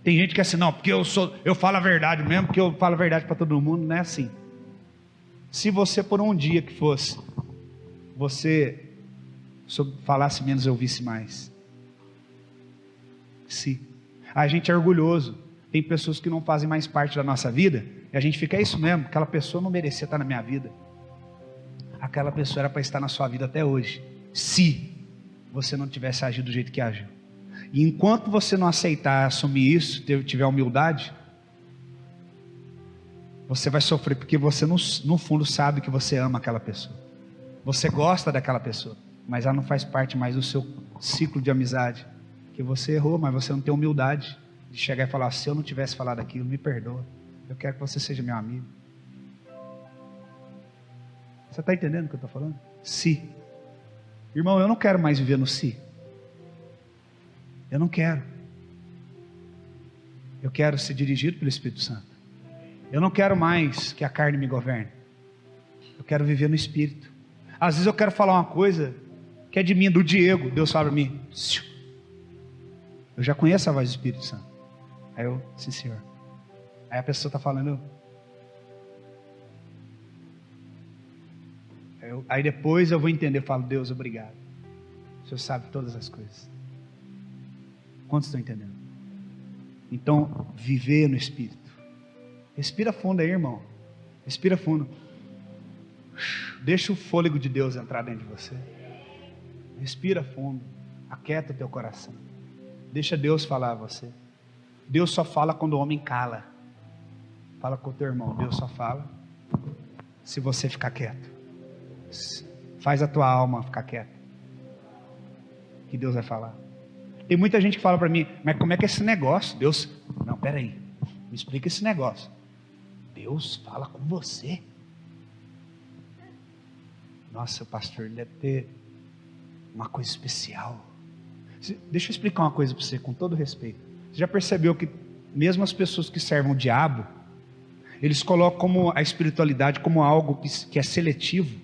Tem gente que é assim, não, porque eu falo a verdade mesmo, porque eu falo a verdade para todo mundo. Não é assim. Se você por um dia que fosse, você falasse menos, eu ouvisse mais. Se a gente é orgulhoso, tem pessoas que não fazem mais parte da nossa vida, e a gente fica, é isso mesmo, aquela pessoa não merecia estar na minha vida. Aquela pessoa era para estar na sua vida até hoje, se você não tivesse agido do jeito que agiu. E enquanto você não aceitar, assumir isso, tiver humildade, você vai sofrer, porque você no fundo sabe que você ama aquela pessoa, você gosta daquela pessoa, mas ela não faz parte mais do seu ciclo de amizade, que você errou, mas você não tem humildade de chegar e falar, se eu não tivesse falado aquilo, me perdoa, eu quero que você seja meu amigo. Você está entendendo o que eu estou falando? Se. Irmão, eu não quero mais viver no si. Eu não quero. Eu quero ser dirigido pelo Espírito Santo. Eu não quero mais que a carne me governe. Eu quero viver no Espírito. Às vezes eu quero falar uma coisa que é de mim, do Diego. Deus fala para mim, eu já conheço a voz do Espírito Santo. Aí eu, sim senhor. Aí a pessoa está falando, aí depois eu vou entender, eu falo, Deus, obrigado. O Senhor sabe todas as coisas. Quantos estão entendendo? Então, viver no Espírito. Respira fundo aí, irmão. Respira fundo. Deixa o fôlego de Deus entrar dentro de você. Respira fundo. Aquieta o teu coração. Deixa Deus falar a você. Deus só fala quando o homem cala. Fala com o teu irmão. Deus só fala se você ficar quieto. Faz a tua alma ficar quieta, que Deus vai falar. Tem muita gente que fala para mim, mas como é que é esse negócio? Deus, não, peraí, me explica esse negócio. Deus fala com você. Nossa, pastor, ele deve ter uma coisa especial. Deixa eu explicar uma coisa para você, com todo respeito. Você já percebeu que mesmo as pessoas que servem o diabo, eles colocam como a espiritualidade como algo que é seletivo?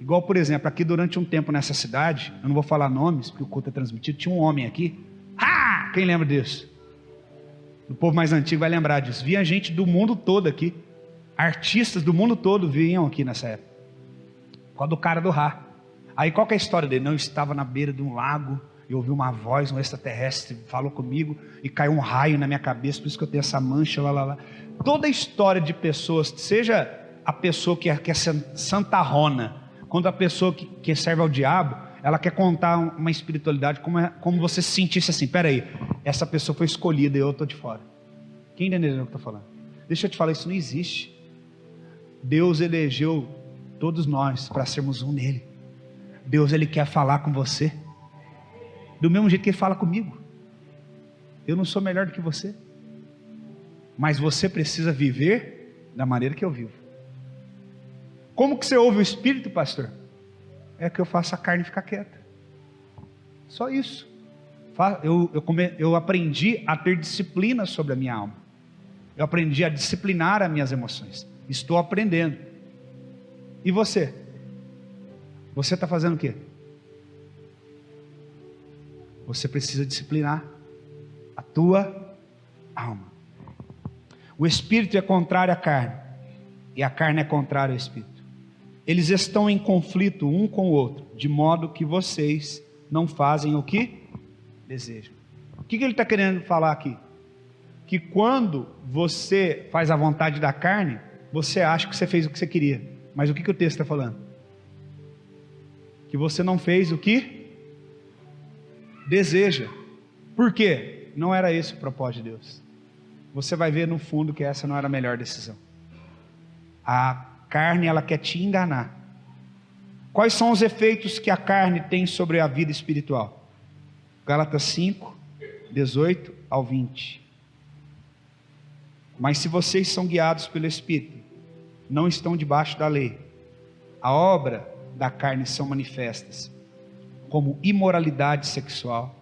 Igual, por exemplo, aqui durante um tempo nessa cidade, eu não vou falar nomes, porque o culto é transmitido, tinha um homem aqui. Ah! Quem lembra disso? O povo mais antigo vai lembrar disso. Via gente do mundo todo aqui. Artistas do mundo todo vinham aqui nessa época. Por causa do cara do Ra. Aí qual que é a história dele? Não, eu estava na beira de um lago, e ouvi uma voz, um extraterrestre falou comigo, e caiu um raio na minha cabeça, por isso que eu tenho essa mancha, lá. Toda a história de pessoas, seja a pessoa que é santarrona, quando a pessoa que serve ao diabo, ela quer contar uma espiritualidade, como você se sentisse assim, peraí, essa pessoa foi escolhida e eu estou de fora. Quem entendeu o que eu estou falando? Deixa eu te falar, isso não existe. Deus elegeu todos nós para sermos um nele. Deus, Ele quer falar com você, do mesmo jeito que Ele fala comigo. Eu não sou melhor do que você, mas você precisa viver da maneira que eu vivo. Como que você ouve o Espírito, pastor? É que eu faço a carne ficar quieta. Só isso. Eu aprendi a ter disciplina sobre a minha alma. Eu aprendi a disciplinar as minhas emoções. Estou aprendendo. E você? Você está fazendo o quê? Você precisa disciplinar a tua alma. O Espírito é contrário à carne, e a carne é contrária ao Espírito. Eles estão em conflito um com o outro, de modo que vocês não fazem o que desejam. O que ele está querendo falar aqui? Que quando você faz a vontade da carne, você acha que você fez o que você queria. Mas o que o texto está falando? Que você não fez o que deseja. Por quê? Não era esse o propósito de Deus. Você vai ver no fundo que essa não era a melhor decisão. A carne, ela quer te enganar. Quais são os efeitos que a carne tem sobre a vida espiritual? Gálatas 5, 18 ao 20. Mas se vocês são guiados pelo Espírito, não estão debaixo da lei. A obra da carne são manifestas, como imoralidade sexual,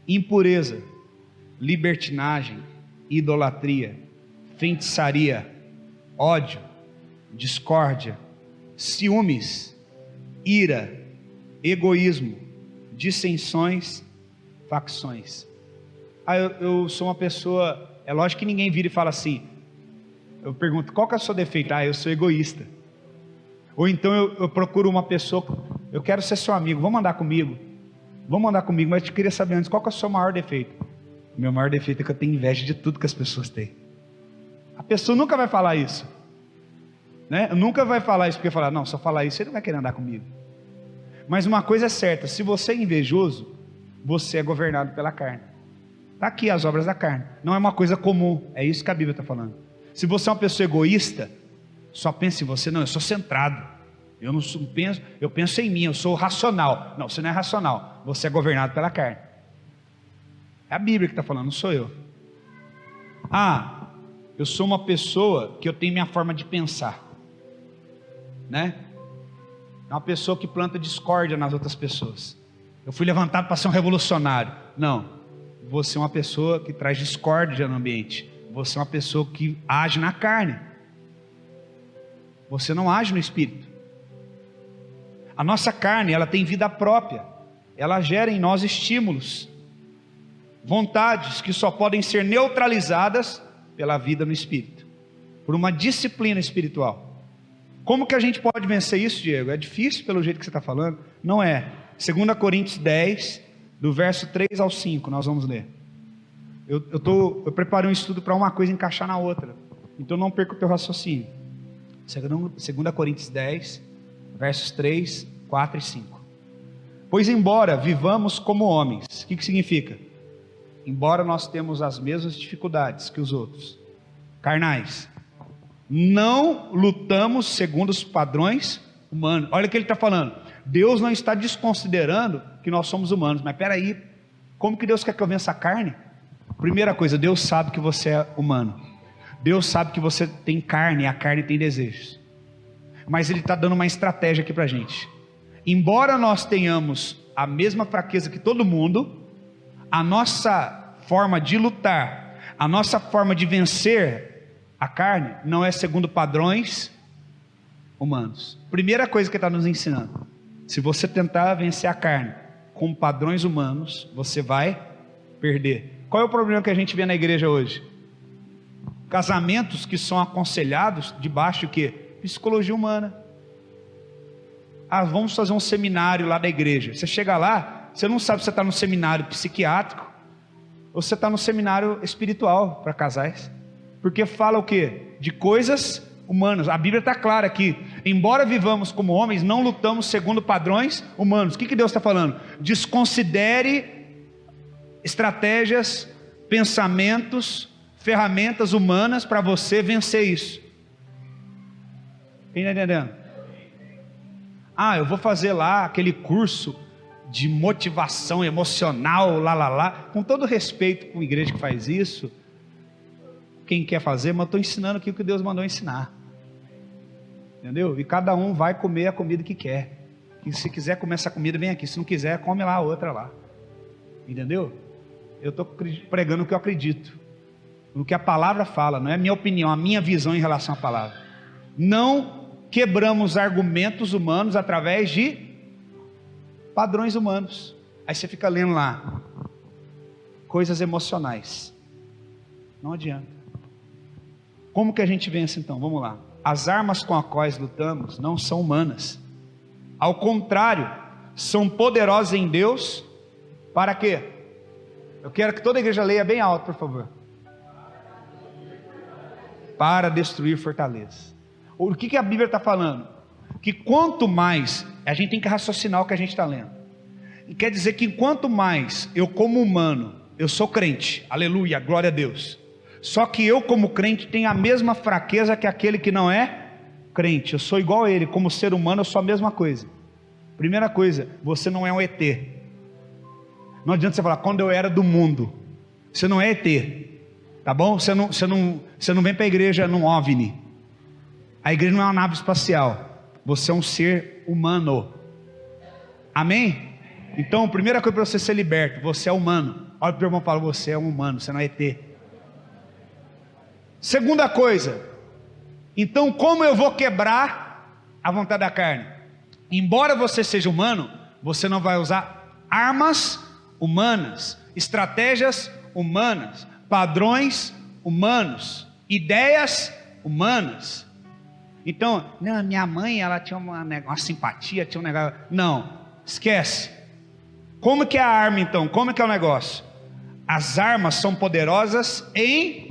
impureza, libertinagem, idolatria, feitiçaria, ódio, discórdia, ciúmes, ira, egoísmo, dissensões, facções. Eu sou uma pessoa, é lógico que ninguém vira e fala assim, eu pergunto, qual que é o seu defeito? Eu sou egoísta. Ou então eu procuro uma pessoa, eu quero ser seu amigo, vamos andar comigo, mas eu queria saber antes, qual que é o seu maior defeito? O meu maior defeito é que eu tenho inveja de tudo que as pessoas têm. A pessoa nunca vai falar isso, né? Nunca vai falar isso, porque falar, não, se eu falar isso, ele não vai querer andar comigo. Mas uma coisa é certa, se você é invejoso, você é governado pela carne. Está aqui as obras da carne, não é uma coisa comum, é isso que a Bíblia está falando. Se você é uma pessoa egoísta, só pensa em você, não, eu sou centrado, eu penso em mim, eu sou racional. Não, você não é racional, você é governado pela carne. É a Bíblia que está falando, não sou eu. Eu sou uma pessoa que eu tenho minha forma de pensar, né? É uma pessoa que planta discórdia nas outras pessoas. Eu fui levantado para ser um revolucionário. Não, você é uma pessoa que traz discórdia no ambiente. Você é uma pessoa que age na carne. Você não age no Espírito. A nossa carne, ela tem vida própria. Ela gera em nós estímulos, vontades que só podem ser neutralizadas pela vida no Espírito, por uma disciplina espiritual. Como que a gente pode vencer isso, Diego? É difícil pelo jeito que você está falando? Não é. 2 Coríntios 10, do verso 3 ao 5, nós vamos ler. Eu preparei um estudo para uma coisa encaixar na outra, então não perca o teu raciocínio. 2 Coríntios 10, versos 3, 4 e 5. Pois embora vivamos como homens, o que significa? Embora nós temos as mesmas dificuldades que os outros, carnais, não lutamos segundo os padrões humanos. Olha o que ele está falando. Deus não está desconsiderando que nós somos humanos, mas espera aí, como que Deus quer que eu vença a carne? Primeira coisa, Deus sabe que você é humano. Deus sabe que você tem carne e a carne tem desejos. Mas ele está dando uma estratégia aqui para a gente. Embora nós tenhamos a mesma fraqueza que todo mundo, a nossa forma de lutar, a nossa forma de vencer a carne, não é segundo padrões humanos. Primeira coisa que ele está nos ensinando: se você tentar vencer a carne com padrões humanos, você vai perder. Qual é o problema que a gente vê na igreja hoje? Casamentos que são aconselhados debaixo de quê? Psicologia humana. Vamos fazer um seminário lá da igreja. Você chega lá, você não sabe se você está no seminário psiquiátrico ou se você está no seminário espiritual para casais. Porque fala o quê? De coisas humanas. A Bíblia está clara aqui: embora vivamos como homens, não lutamos segundo padrões humanos. O que Deus está falando? Desconsidere estratégias, pensamentos, ferramentas humanas para você vencer isso. Quem está entendendo? Eu vou fazer lá aquele curso de motivação emocional, com todo respeito com a igreja que faz isso, quem quer fazer, mas eu estou ensinando aqui o que Deus mandou ensinar, entendeu? E cada um vai comer a comida que quer. E se quiser comer essa comida, vem aqui. Se não quiser, come lá a outra lá, entendeu? Eu estou pregando o que eu acredito, no que a palavra fala, não é a minha opinião, a minha visão em relação à palavra. Não quebramos argumentos humanos através de padrões humanos. Aí você fica lendo lá coisas emocionais, não adianta. Como que a gente vence então? Vamos lá. As armas com as quais lutamos não são humanas, ao contrário, são poderosas em Deus. Para quê? Eu quero que toda a igreja leia bem alto, por favor. Para destruir fortalezas. O que a Bíblia está falando? Que quanto mais, a gente tem que raciocinar o que a gente está lendo. E quer dizer que quanto mais eu como humano, eu sou crente, aleluia, glória a Deus. Só que eu como crente tenho a mesma fraqueza que aquele que não é crente. Eu sou igual a ele, como ser humano eu sou a mesma coisa. Primeira coisa, você não é um ET. Não adianta você falar, quando eu era do mundo. Você não é ET, tá bom? Você não vem para a igreja num OVNI. A igreja não é uma nave espacial. Você é um ser humano. Amém? Então, a primeira coisa para você ser liberto: você é humano. Olha para o irmão e fala: você é um humano, você não é ET. Segunda coisa: então, como eu vou quebrar a vontade da carne? Embora você seja humano, você não vai usar armas humanas, estratégias humanas, padrões humanos, ideias humanas. Então, não, minha mãe, ela tinha uma simpatia, tinha um negócio. Não, esquece. Como que é a arma então? Como que é o negócio? As armas são poderosas em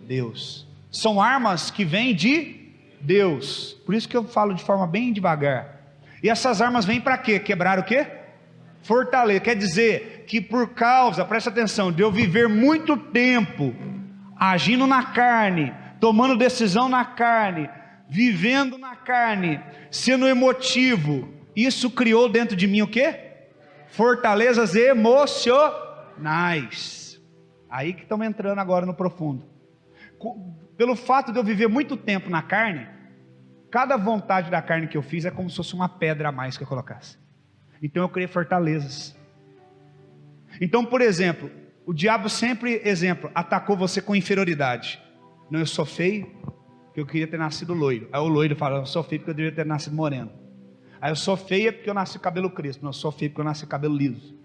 Deus. São armas que vêm de Deus. Por isso que eu falo de forma bem devagar. E essas armas vêm para quê? Quebrar o quê? Fortaleza. Quer dizer que por causa, presta atenção, de eu viver muito tempo agindo na carne, tomando decisão na carne, vivendo na carne, sendo emotivo, isso criou dentro de mim o quê? Fortalezas emocionais. Aí que estamos entrando agora no profundo. Pelo fato de eu viver muito tempo na carne, cada vontade da carne que eu fiz é como se fosse uma pedra a mais que eu colocasse. Então eu criei fortalezas. Então, por exemplo, o diabo sempre, atacou você com inferioridade. Não, eu sou feio, porque eu queria ter nascido loiro. Aí o loiro fala: eu sou feio porque eu deveria ter nascido moreno. Aí eu sou feia porque eu nasci com cabelo crespo. Não, eu sou feio porque eu nasci com cabelo liso.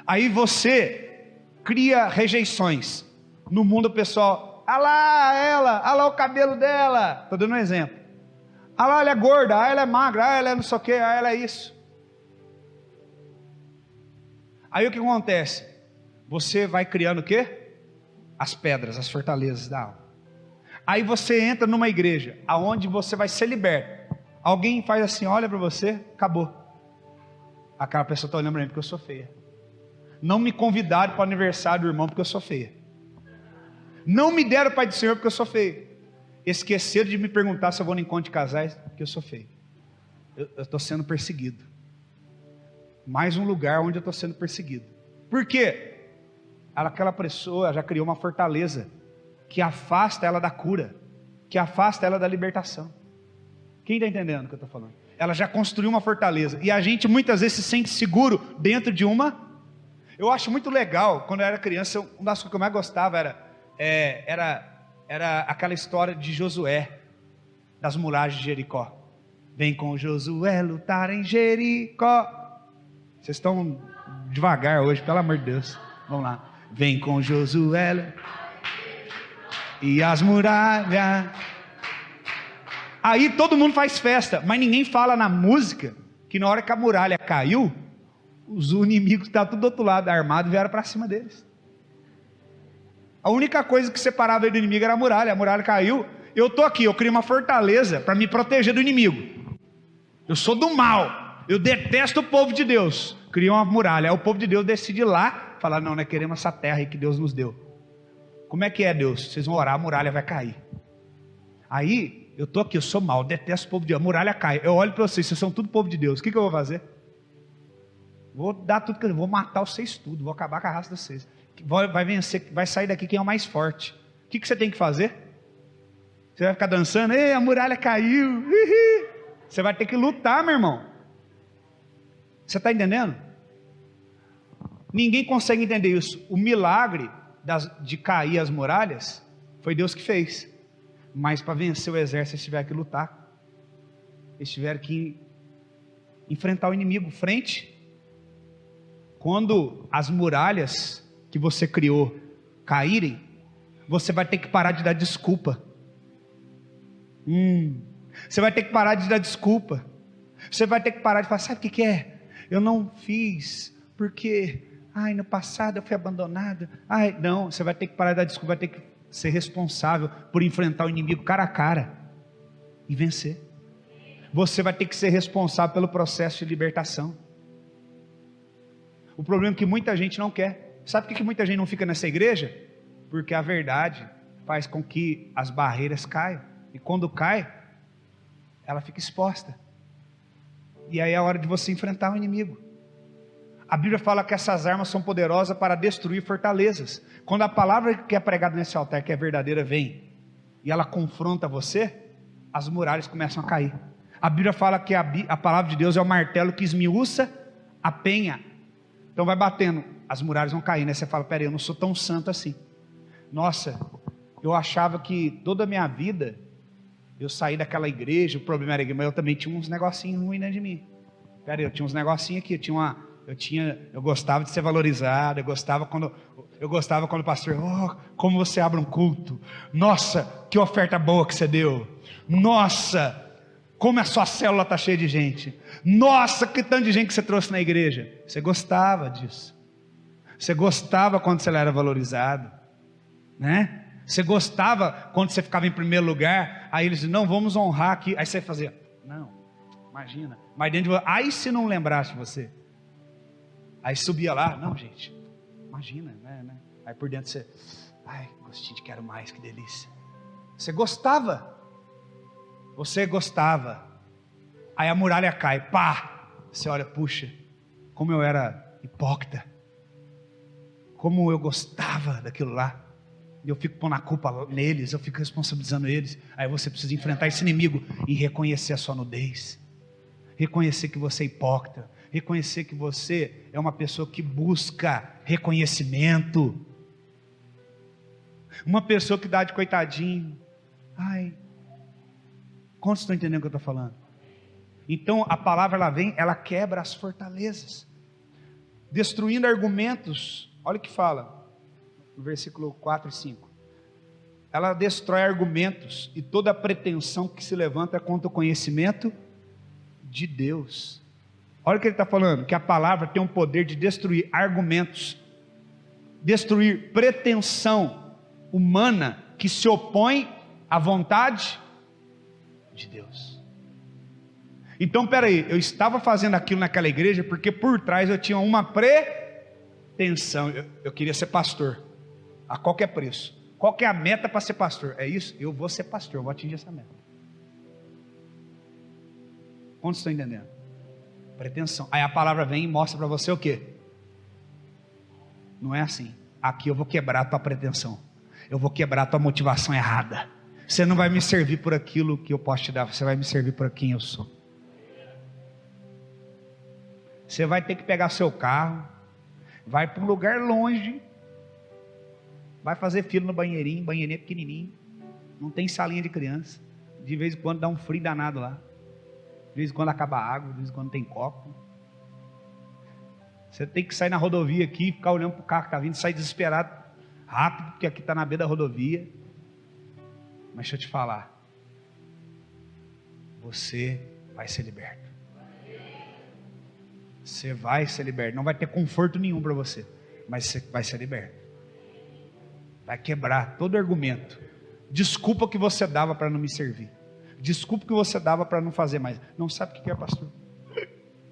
Aí você cria rejeições. No mundo o pessoal: ah lá ela, ah lá o cabelo dela. Estou dando um exemplo. Ah lá, ela é gorda, ah ela é magra, ah ela é não sei o que, ah ela é isso. Aí o que acontece? Você vai criando o quê? As pedras, as fortalezas da alma. Aí você entra numa igreja, aonde você vai ser liberto. Alguém faz assim, olha para você, acabou. Aquela pessoa está olhando para mim porque eu sou feia. Não me convidaram para o aniversário do irmão porque eu sou feia. Não me deram o Pai do Senhor porque eu sou feio. Esqueceram de me perguntar se eu vou no encontro de casais porque eu sou feio. Eu estou sendo perseguido. Mais um lugar onde eu estou sendo perseguido. Por quê? Aquela pessoa já criou uma fortaleza que afasta ela da cura, que afasta ela da libertação. Quem está entendendo o que eu estou falando? Ela já construiu uma fortaleza. E a gente muitas vezes se sente seguro dentro de uma. Eu acho muito legal, quando eu era criança, uma das coisas que eu mais gostava era aquela história de Josué, das muralhas de Jericó. Vem com Josué lutar em Jericó. Vocês estão devagar hoje, pelo amor de Deus. Vamos lá. Vem com Josué e as muralhas. Aí todo mundo faz festa, mas ninguém fala na música que na hora que a muralha caiu, os inimigos que estavam tudo do outro lado armados vieram para cima deles. A única coisa que separava ele do inimigo era a muralha caiu. Eu estou aqui, eu criei uma fortaleza para me proteger do inimigo. Eu sou do mal, eu detesto o povo de Deus. Criei uma muralha, aí o povo de Deus decide ir lá, falar, não, nós queremos essa terra aí que Deus nos deu. Como é que é, Deus? Vocês vão orar, a muralha vai cair. Aí, eu estou aqui, eu sou mal, detesto o povo de Deus, a muralha cai. Eu olho para vocês são tudo povo de Deus, o que eu vou fazer? Vou dar tudo que eu vou matar vocês tudo, vou acabar com a raça de vocês. Vai vencer, vai sair daqui quem é o mais forte. O que você tem que fazer? Você vai ficar dançando, ei, a muralha caiu. Você vai ter que lutar, meu irmão. Você está entendendo? Ninguém consegue entender isso. O milagre de cair as muralhas foi Deus que fez. Mas para vencer o exército eles tiveram que lutar. Eles tiveram que enfrentar o inimigo frente. Quando as muralhas que você criou caírem, você vai ter que parar de dar desculpa. Você vai ter que parar de dar desculpa. Você vai ter que parar de falar, sabe o que é? Eu não fiz porque, no passado eu fui abandonado. Não, você vai ter que parar de dar desculpa, vai ter que ser responsável por enfrentar o inimigo cara a cara e vencer. Você vai ter que ser responsável pelo processo de libertação. O problema é que muita gente não quer. Sabe por que muita gente não fica nessa igreja? Porque a verdade faz com que as barreiras caiam. E quando cai, ela fica exposta. E aí é a hora de você enfrentar o inimigo. A Bíblia fala que essas armas são poderosas para destruir fortalezas. Quando a palavra que é pregada nesse altar, que é verdadeira, vem e ela confronta você, as muralhas começam a cair. A Bíblia fala que a palavra de Deus é o martelo que esmiuça a penha. Então vai batendo, as muralhas vão caindo. Aí você fala, peraí, eu não sou tão santo assim. Nossa, eu achava que toda a minha vida eu saí daquela igreja, o problema era que eu também tinha uns negocinhos ruins dentro de mim. Peraí, eu tinha uns negocinhos aqui, eu gostava de ser valorizado, eu gostava quando o pastor, como você abre um culto, nossa, que oferta boa que você deu, nossa, como a sua célula está cheia de gente, nossa, que tanto de gente que você trouxe na igreja. Você gostava disso, você gostava quando você era valorizado, né? Você gostava quando você ficava em primeiro lugar, aí eles diziam, não, vamos honrar aqui, aí você fazia, não, imagina, mas dentro de você, aí se não lembrasse você, aí subia lá, não gente, imagina, né? Aí por dentro você, gostinho de quero mais, que delícia. Você gostava, aí a muralha cai, pá, você olha, puxa, como eu era hipócrita, como eu gostava daquilo lá, e eu fico pondo a culpa neles, eu fico responsabilizando eles. Aí você precisa enfrentar esse inimigo e reconhecer a sua nudez, reconhecer que você é hipócrita, reconhecer que você é uma pessoa que busca reconhecimento, uma pessoa que dá de coitadinho. Quantos estão entendendo o que eu estou falando? Então a palavra ela vem, ela quebra as fortalezas, destruindo argumentos. Olha o que fala no versículo 4 e 5, ela destrói argumentos e toda pretensão que se levanta contra o conhecimento de Deus. Olha o que ele está falando, que a palavra tem um poder de destruir argumentos, destruir pretensão humana que se opõe à vontade de Deus. Então peraí, eu estava fazendo aquilo naquela igreja porque por trás eu tinha uma pretensão, eu queria ser pastor a qualquer preço. Qual que é a meta para ser pastor? É isso? Eu vou ser pastor, eu vou atingir essa meta. Quantos estão entendendo? Pretensão. Aí a palavra vem e mostra para você o quê? Não é assim. Aqui eu vou quebrar a tua pretensão, eu vou quebrar a tua motivação errada. Você não vai me servir por aquilo que eu posso te dar, você vai me servir por quem eu sou. Você vai ter que pegar seu carro, vai para um lugar longe, vai fazer fila no banheirinho pequenininho, não tem salinha de criança, de vez em quando dá um frio danado lá, de vez em quando acaba a água, de vez em quando tem copo. Você tem que sair na rodovia aqui, ficar olhando para o carro que está vindo, sair desesperado, rápido, porque aqui está na beira da rodovia. Mas deixa eu te falar, você vai ser liberto. Você vai ser liberto. Não vai ter conforto nenhum para você, mas você vai ser liberto. Vai quebrar todo argumento. Desculpa que você dava para não me servir. Desculpa que você dava para não fazer mais. Não sabe o que é, pastor?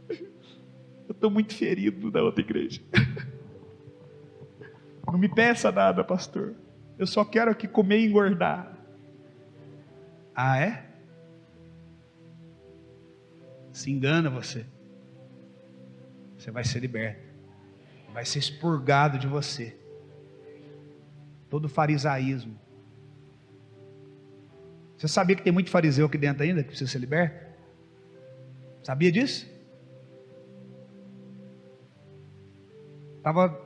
Eu estou muito ferido da outra igreja. Não me peça nada, pastor. Eu só quero aqui comer e engordar. Ah, é? Se engana você. Você vai ser liberto. Vai ser expurgado de você. Todo farisaísmo. Você sabia que tem muito fariseu aqui dentro ainda que precisa ser liberto? Sabia disso? Estava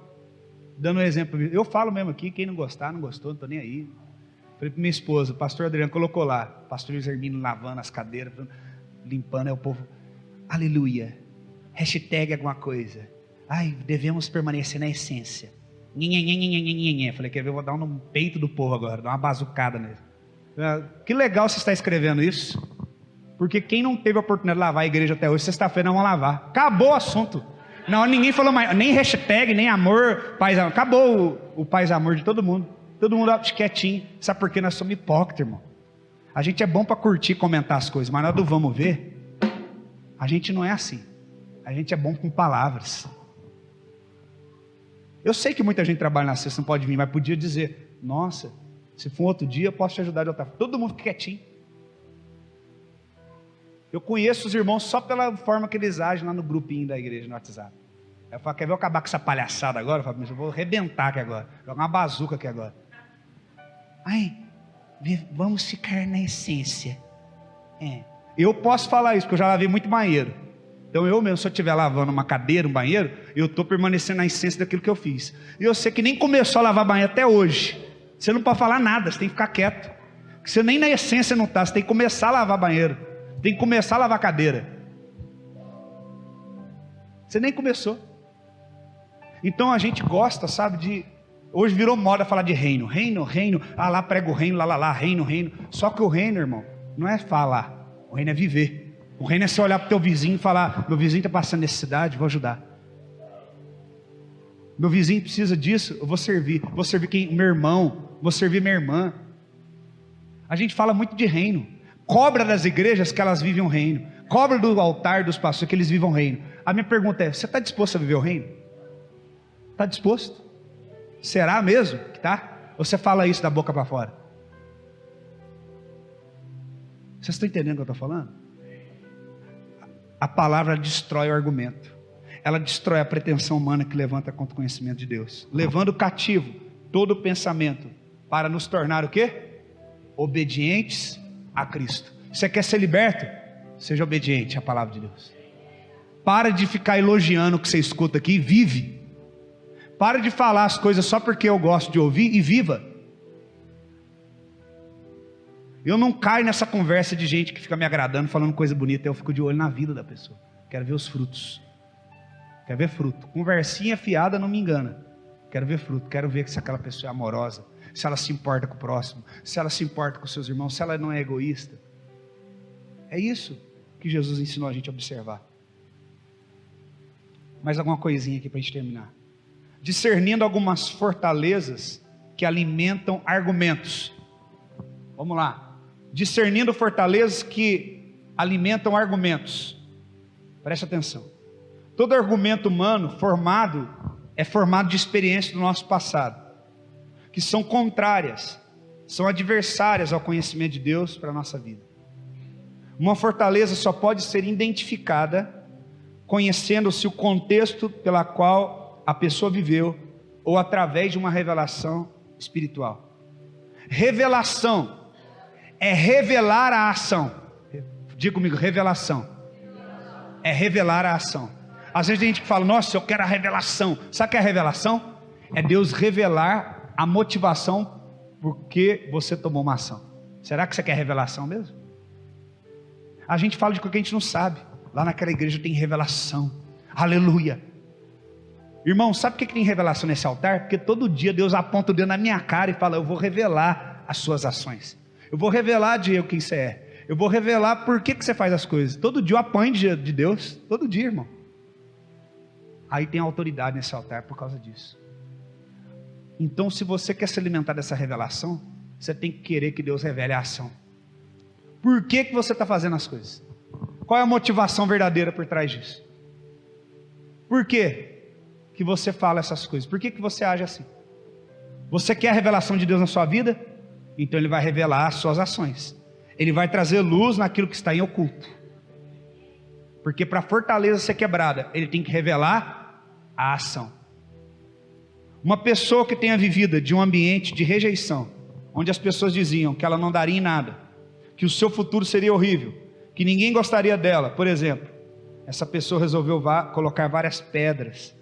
dando um exemplo. Eu falo mesmo aqui, quem não gostar, não gostou, não estou nem aí. Falei para minha esposa, o pastor Adriano colocou lá, pastor Luiz Hermínio lavando as cadeiras, limpando, aí o povo, aleluia, hashtag alguma coisa, ai, devemos permanecer na essência. Falei, quer ver, eu vou dar um no peito do povo agora, dar uma bazucada nele. Que legal você está escrevendo isso, porque quem não teve a oportunidade de lavar a igreja até hoje, sexta-feira não vão lavar, acabou o assunto. Não, ninguém falou mais, nem hashtag, nem amor, paz, amor. Acabou o paz, amor de todo mundo quietinho. Sabe por quê? Nós somos hipócritas, irmão. A gente é bom para curtir, comentar as coisas, mas na hora do vamos ver, a gente não é assim. A gente é bom com palavras. Eu sei que muita gente trabalha na sexta, não pode vir, mas podia dizer, nossa, se for um outro dia, eu posso te ajudar de outra forma. Todo mundo fica quietinho. Eu conheço os irmãos só pela forma que eles agem lá no grupinho da igreja, no WhatsApp. Eu falo, quer ver eu acabar com essa palhaçada agora? Eu falo, mas eu vou arrebentar aqui agora, jogar uma bazuca aqui agora. Ai, vamos ficar na essência. Eu posso falar isso, porque eu já lavei muito banheiro. Então eu mesmo, se eu estiver lavando uma cadeira, um banheiro, eu estou permanecendo na essência daquilo que eu fiz. E eu sei que nem começou a lavar banheiro até hoje. Você não pode falar nada, você tem que ficar quieto. Porque você nem na essência não está, você tem que começar a lavar banheiro. Tem que começar a lavar cadeira. Você nem começou. Então a gente gosta, sabe, de... Hoje virou moda falar de reino. Reino, ah lá prega o reino, lá, reino. Só que o reino, irmão, não é falar. O reino é viver. O reino é você olhar para o teu vizinho e falar, meu vizinho está passando necessidade, vou ajudar. Meu vizinho precisa disso, eu vou servir. Vou servir quem? Meu irmão, vou servir minha irmã. A gente fala muito de reino. Cobra das igrejas que elas vivem um reino. Cobra do altar dos pastores que eles vivam um reino. A minha pergunta é, você está disposto a viver o reino? Está disposto? Será mesmo que está? Ou você fala isso da boca para fora? Vocês estão entendendo o que eu estou falando? A palavra destrói o argumento. Ela destrói a pretensão humana que levanta contra o conhecimento de Deus. Levando cativo todo o pensamento para nos tornar o quê? Obedientes a Cristo. Você quer ser liberto? Seja obediente à palavra de Deus. Para de ficar elogiando o que você escuta aqui e vive. Para de falar as coisas só porque eu gosto de ouvir e viva. Eu não caio nessa conversa de gente que fica me agradando, falando coisa bonita. Eu fico de olho na vida da pessoa. Quero ver os frutos. Quero ver fruto. Conversinha fiada não me engana. Quero ver fruto. Quero ver se aquela pessoa é amorosa, se ela se importa com o próximo, se ela se importa com seus irmãos, se ela não é egoísta. É isso que Jesus ensinou a gente a observar. Mais alguma coisinha aqui para a gente terminar. Discernindo algumas fortalezas que alimentam argumentos. Vamos lá. Discernindo fortalezas que alimentam argumentos. Preste atenção. Todo argumento humano é formado de experiências do nosso passado, que são contrárias, são adversárias ao conhecimento de Deus para a nossa vida. Uma fortaleza só pode ser identificada conhecendo-se o contexto pela qual a pessoa viveu, ou através de uma revelação espiritual. Revelação é revelar a ação. Diga comigo, revelação. É revelar a ação. Às vezes a gente fala, nossa, eu quero a revelação. Sabe o que é a revelação? É Deus revelar a motivação por que você tomou uma ação. Será que você quer revelação mesmo? A gente fala de coisa que a gente não sabe. Lá naquela igreja tem revelação. Aleluia. Irmão, sabe por que tem revelação nesse altar? Porque todo dia Deus aponta o dedo na minha cara e fala, eu vou revelar as suas ações. Eu vou revelar, Diego, quem você é. Eu vou revelar por que você faz as coisas. Todo dia eu apanho de Deus. Todo dia, irmão. Aí tem autoridade nesse altar por causa disso. Então, se você quer se alimentar dessa revelação, você tem que querer que Deus revele a ação. Por que você está fazendo as coisas? Qual é a motivação verdadeira por trás disso? Por que você fala essas coisas? Por que você age assim? Você quer a revelação de Deus na sua vida? Então Ele vai revelar as suas ações. Ele vai trazer luz naquilo que está em oculto. Porque para a fortaleza ser quebrada, Ele tem que revelar a ação. Uma pessoa que tenha vivido de um ambiente de rejeição, onde as pessoas diziam que ela não daria em nada, que o seu futuro seria horrível, que ninguém gostaria dela, por exemplo, essa pessoa resolveu colocar várias pedras,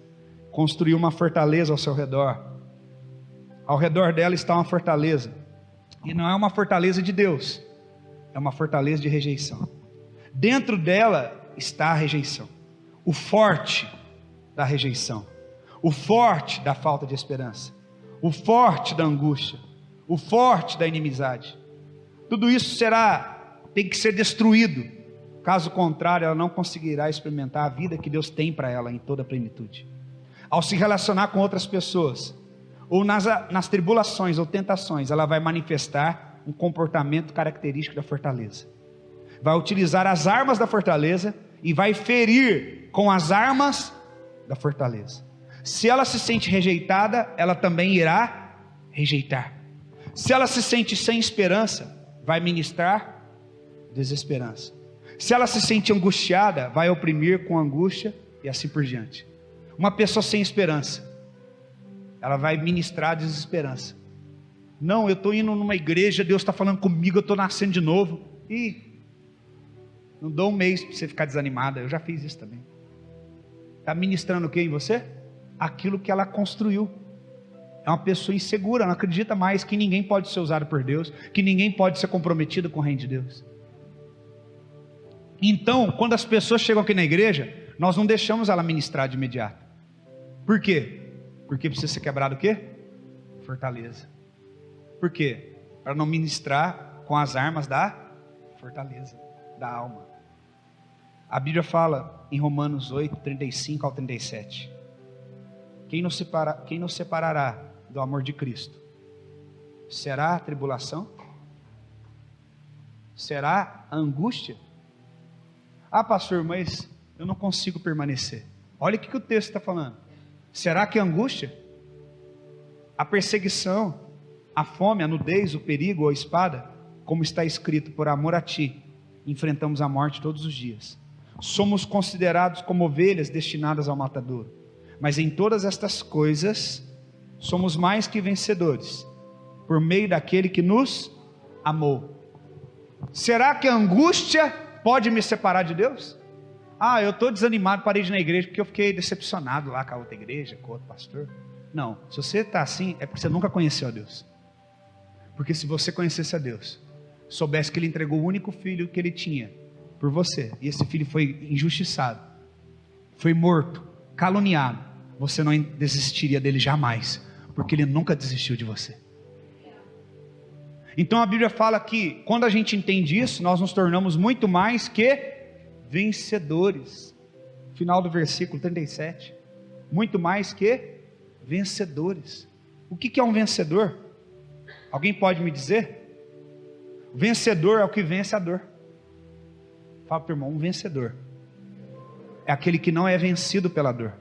construir uma fortaleza ao seu redor. Ao redor dela está uma fortaleza, e não é uma fortaleza de Deus, é uma fortaleza de rejeição. Dentro dela está a rejeição, o forte da rejeição, o forte da falta de esperança, o forte da angústia, o forte da inimizade. Tudo isso tem que ser destruído. Caso contrário, ela não conseguirá experimentar a vida que Deus tem para ela em toda a plenitude. Ao se relacionar com outras pessoas, ou nas tribulações ou tentações, ela vai manifestar um comportamento característico da fortaleza. Vai utilizar as armas da fortaleza e vai ferir com as armas da fortaleza. Se ela se sente rejeitada, ela também irá rejeitar. Se ela se sente sem esperança, vai ministrar desesperança. Se ela se sente angustiada, vai oprimir com angústia e assim por diante. Uma pessoa sem esperança, ela vai ministrar desesperança. Não, eu estou indo numa igreja, Deus está falando comigo, eu estou nascendo de novo. E não dou um mês para você ficar desanimada, eu já fiz isso também. Está ministrando o que em você? Aquilo que ela construiu. É uma pessoa insegura, não acredita mais que ninguém pode ser usado por Deus, que ninguém pode ser comprometido com o reino de Deus. Então, quando as pessoas chegam aqui na igreja, nós não deixamos ela ministrar de imediato. Por quê? Porque precisa ser quebrado o quê? Fortaleza. Por quê? Para não ministrar com as armas da fortaleza, da alma. A Bíblia fala em Romanos 8, 35 ao 37. Quem nos separará do amor de Cristo? Será a tribulação? Será a angústia? Ah, pastor, mas eu não consigo permanecer. Olha o que o texto está falando. Será que a angústia? A perseguição, a fome, a nudez, o perigo ou a espada? Como está escrito, por amor a ti, enfrentamos a morte todos os dias. Somos considerados como ovelhas destinadas ao matadouro. Mas em todas estas coisas, somos mais que vencedores, por meio daquele que nos amou. Será que a angústia pode me separar de Deus? Ah, eu estou desanimado, parei de ir na igreja, porque eu fiquei decepcionado lá com a outra igreja, com o outro pastor. Não, se você está assim, é porque você nunca conheceu a Deus. Porque se você conhecesse a Deus, soubesse que Ele entregou o único filho que Ele tinha, por você, e esse filho foi injustiçado, foi morto, caluniado, você não desistiria dele jamais, porque Ele nunca desistiu de você. Então a Bíblia fala que quando a gente entende isso, nós nos tornamos muito mais que vencedores. Final do versículo 37. Muito mais que vencedores. O que é um vencedor? Alguém pode me dizer? O vencedor é o que vence a dor. Fala para o irmão, um vencedor é aquele que não é vencido pela dor,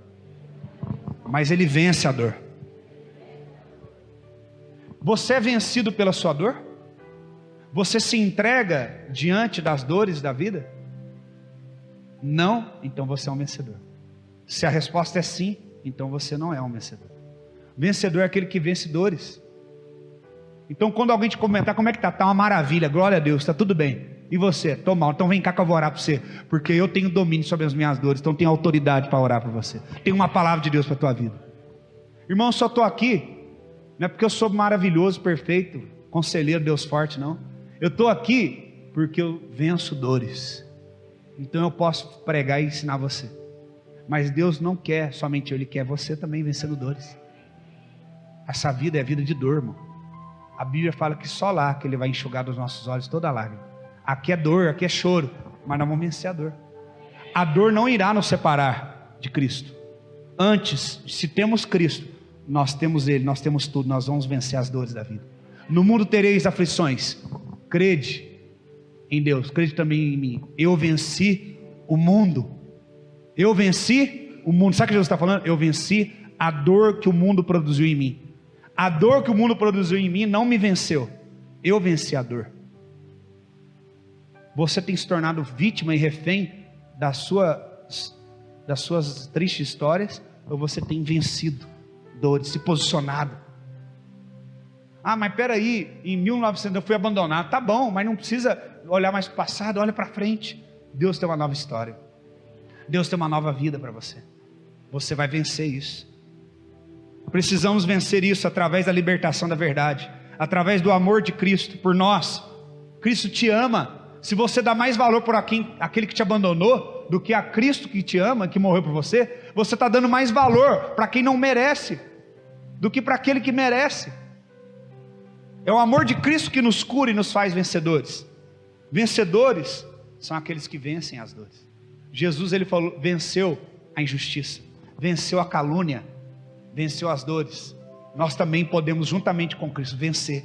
mas ele vence a dor. Você é vencido pela sua dor? Você se entrega diante das dores da vida? Não, então você é um vencedor. Se a resposta é sim, então você não é um vencedor. Vencedor é aquele que vence dores. Então quando alguém te comentar como é que tá, tá uma maravilha, glória a Deus, está tudo bem. E você? Tô mal, então vem cá que eu vou orar por você, porque eu tenho domínio sobre as minhas dores, então tenho autoridade para orar por você. Tenho uma palavra de Deus para a tua vida. Irmão, eu só estou aqui, não é porque eu sou maravilhoso, perfeito, conselheiro, Deus forte, não. Eu estou aqui porque eu venço dores. Então eu posso pregar e ensinar você. Mas Deus não quer somente eu, Ele quer você também vencendo dores. Essa vida é a vida de dor, irmão. A Bíblia fala que só lá que Ele vai enxugar dos nossos olhos toda a lágrima. Aqui é dor, aqui é choro, mas nós vamos vencer a dor. A dor não irá nos separar de Cristo. Antes, se temos Cristo, nós temos Ele, nós temos tudo, nós vamos vencer as dores da vida. No mundo tereis aflições. Crede em Deus, crede também em mim. Eu venci o mundo. Eu venci o mundo. Sabe o que Jesus está falando? Eu venci a dor que o mundo produziu em mim. A dor que o mundo produziu em mim não me venceu. Eu venci a dor. Você tem se tornado vítima e refém das suas tristes histórias, ou você tem vencido dores, se posicionado? Ah, mas peraí, em 1900 eu fui abandonado. Tá bom, mas não precisa olhar mais para o passado, olha para frente. Deus tem uma nova história. Deus tem uma nova vida para você. Você vai vencer isso. Precisamos vencer isso através da libertação da verdade, através do amor de Cristo por nós. Cristo te ama. Se você dá mais valor por aquele que te abandonou do que a Cristo que te ama, que morreu por você, você está dando mais valor para quem não merece do que para aquele que merece. É o amor de Cristo que nos cura e nos faz vencedores. Vencedores são aqueles que vencem as dores. Jesus, ele falou, venceu a injustiça, venceu a calúnia, venceu as dores. Nós também podemos, juntamente com Cristo, vencer.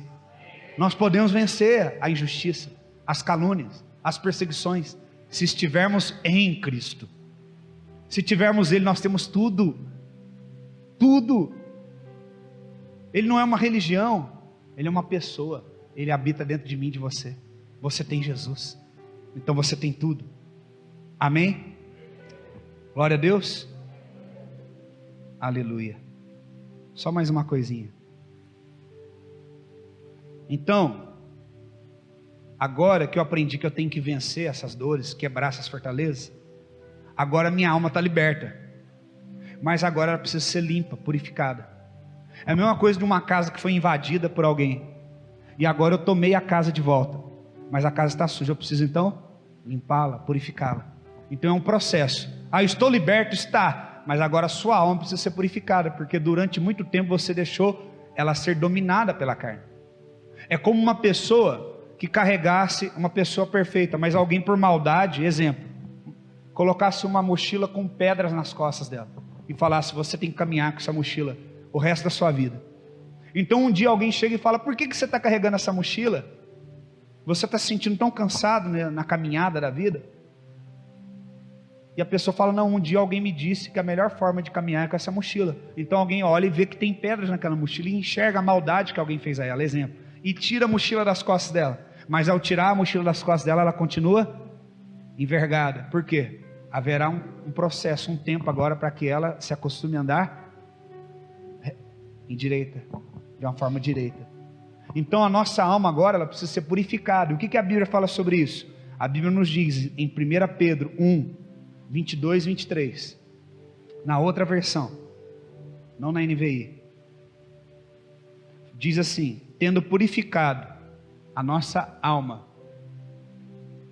Nós podemos vencer a injustiça, as calúnias, as perseguições, se estivermos em Cristo. Se tivermos Ele, nós temos tudo. Tudo. Ele não é uma religião, Ele é uma pessoa. Ele habita dentro de mim e de você. Você tem Jesus, então você tem tudo. Amém? Glória a Deus. Aleluia. Só mais uma coisinha. Então, agora que eu aprendi que eu tenho que vencer essas dores, quebrar essas fortalezas, agora minha alma está liberta. Mas agora ela precisa ser limpa, purificada. É a mesma coisa de uma casa que foi invadida por alguém. E agora eu tomei a casa de volta. Mas a casa está suja, eu preciso então limpá-la, purificá-la. Então é um processo. Ah, eu estou liberto, está. Mas agora a sua alma precisa ser purificada, porque durante muito tempo você deixou ela ser dominada pela carne. É como uma pessoa que carregasse, uma pessoa perfeita, mas alguém por maldade, exemplo, colocasse uma mochila com pedras nas costas dela e falasse, você tem que caminhar com essa mochila o resto da sua vida. Então um dia alguém chega e fala, por que você está carregando essa mochila? Você está se sentindo tão cansado, né, na caminhada da vida? E a pessoa fala, não, um dia alguém me disse que a melhor forma de caminhar é com essa mochila. Então alguém olha e vê que tem pedras naquela mochila e enxerga a maldade que alguém fez a ela, exemplo, e tira a mochila das costas dela. Mas ao tirar a mochila das costas dela, ela continua envergada. Por quê? Haverá um processo, um tempo agora para que ela se acostume a andar em direita, de uma forma direita. Então a nossa alma agora, ela precisa ser purificada. O que a Bíblia fala sobre isso? A Bíblia nos diz em 1 Pedro 1, 22 e 23, na outra versão, não na NVI, diz assim, tendo purificado a nossa alma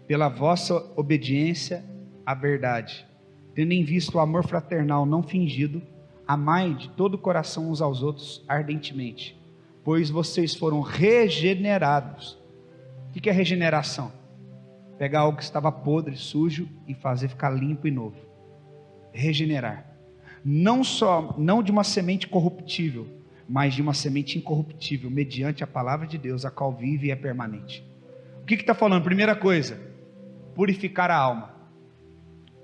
pela vossa obediência à verdade, tendo em vista o amor fraternal não fingido, amai de todo o coração uns aos outros ardentemente, pois vocês foram regenerados. O que é regeneração? Pegar algo que estava podre, sujo e fazer ficar limpo e novo. Regenerar. Não de uma semente corruptível, mas de uma semente incorruptível, mediante a palavra de Deus, a qual vive e é permanente. O que está falando? Primeira coisa, purificar a alma.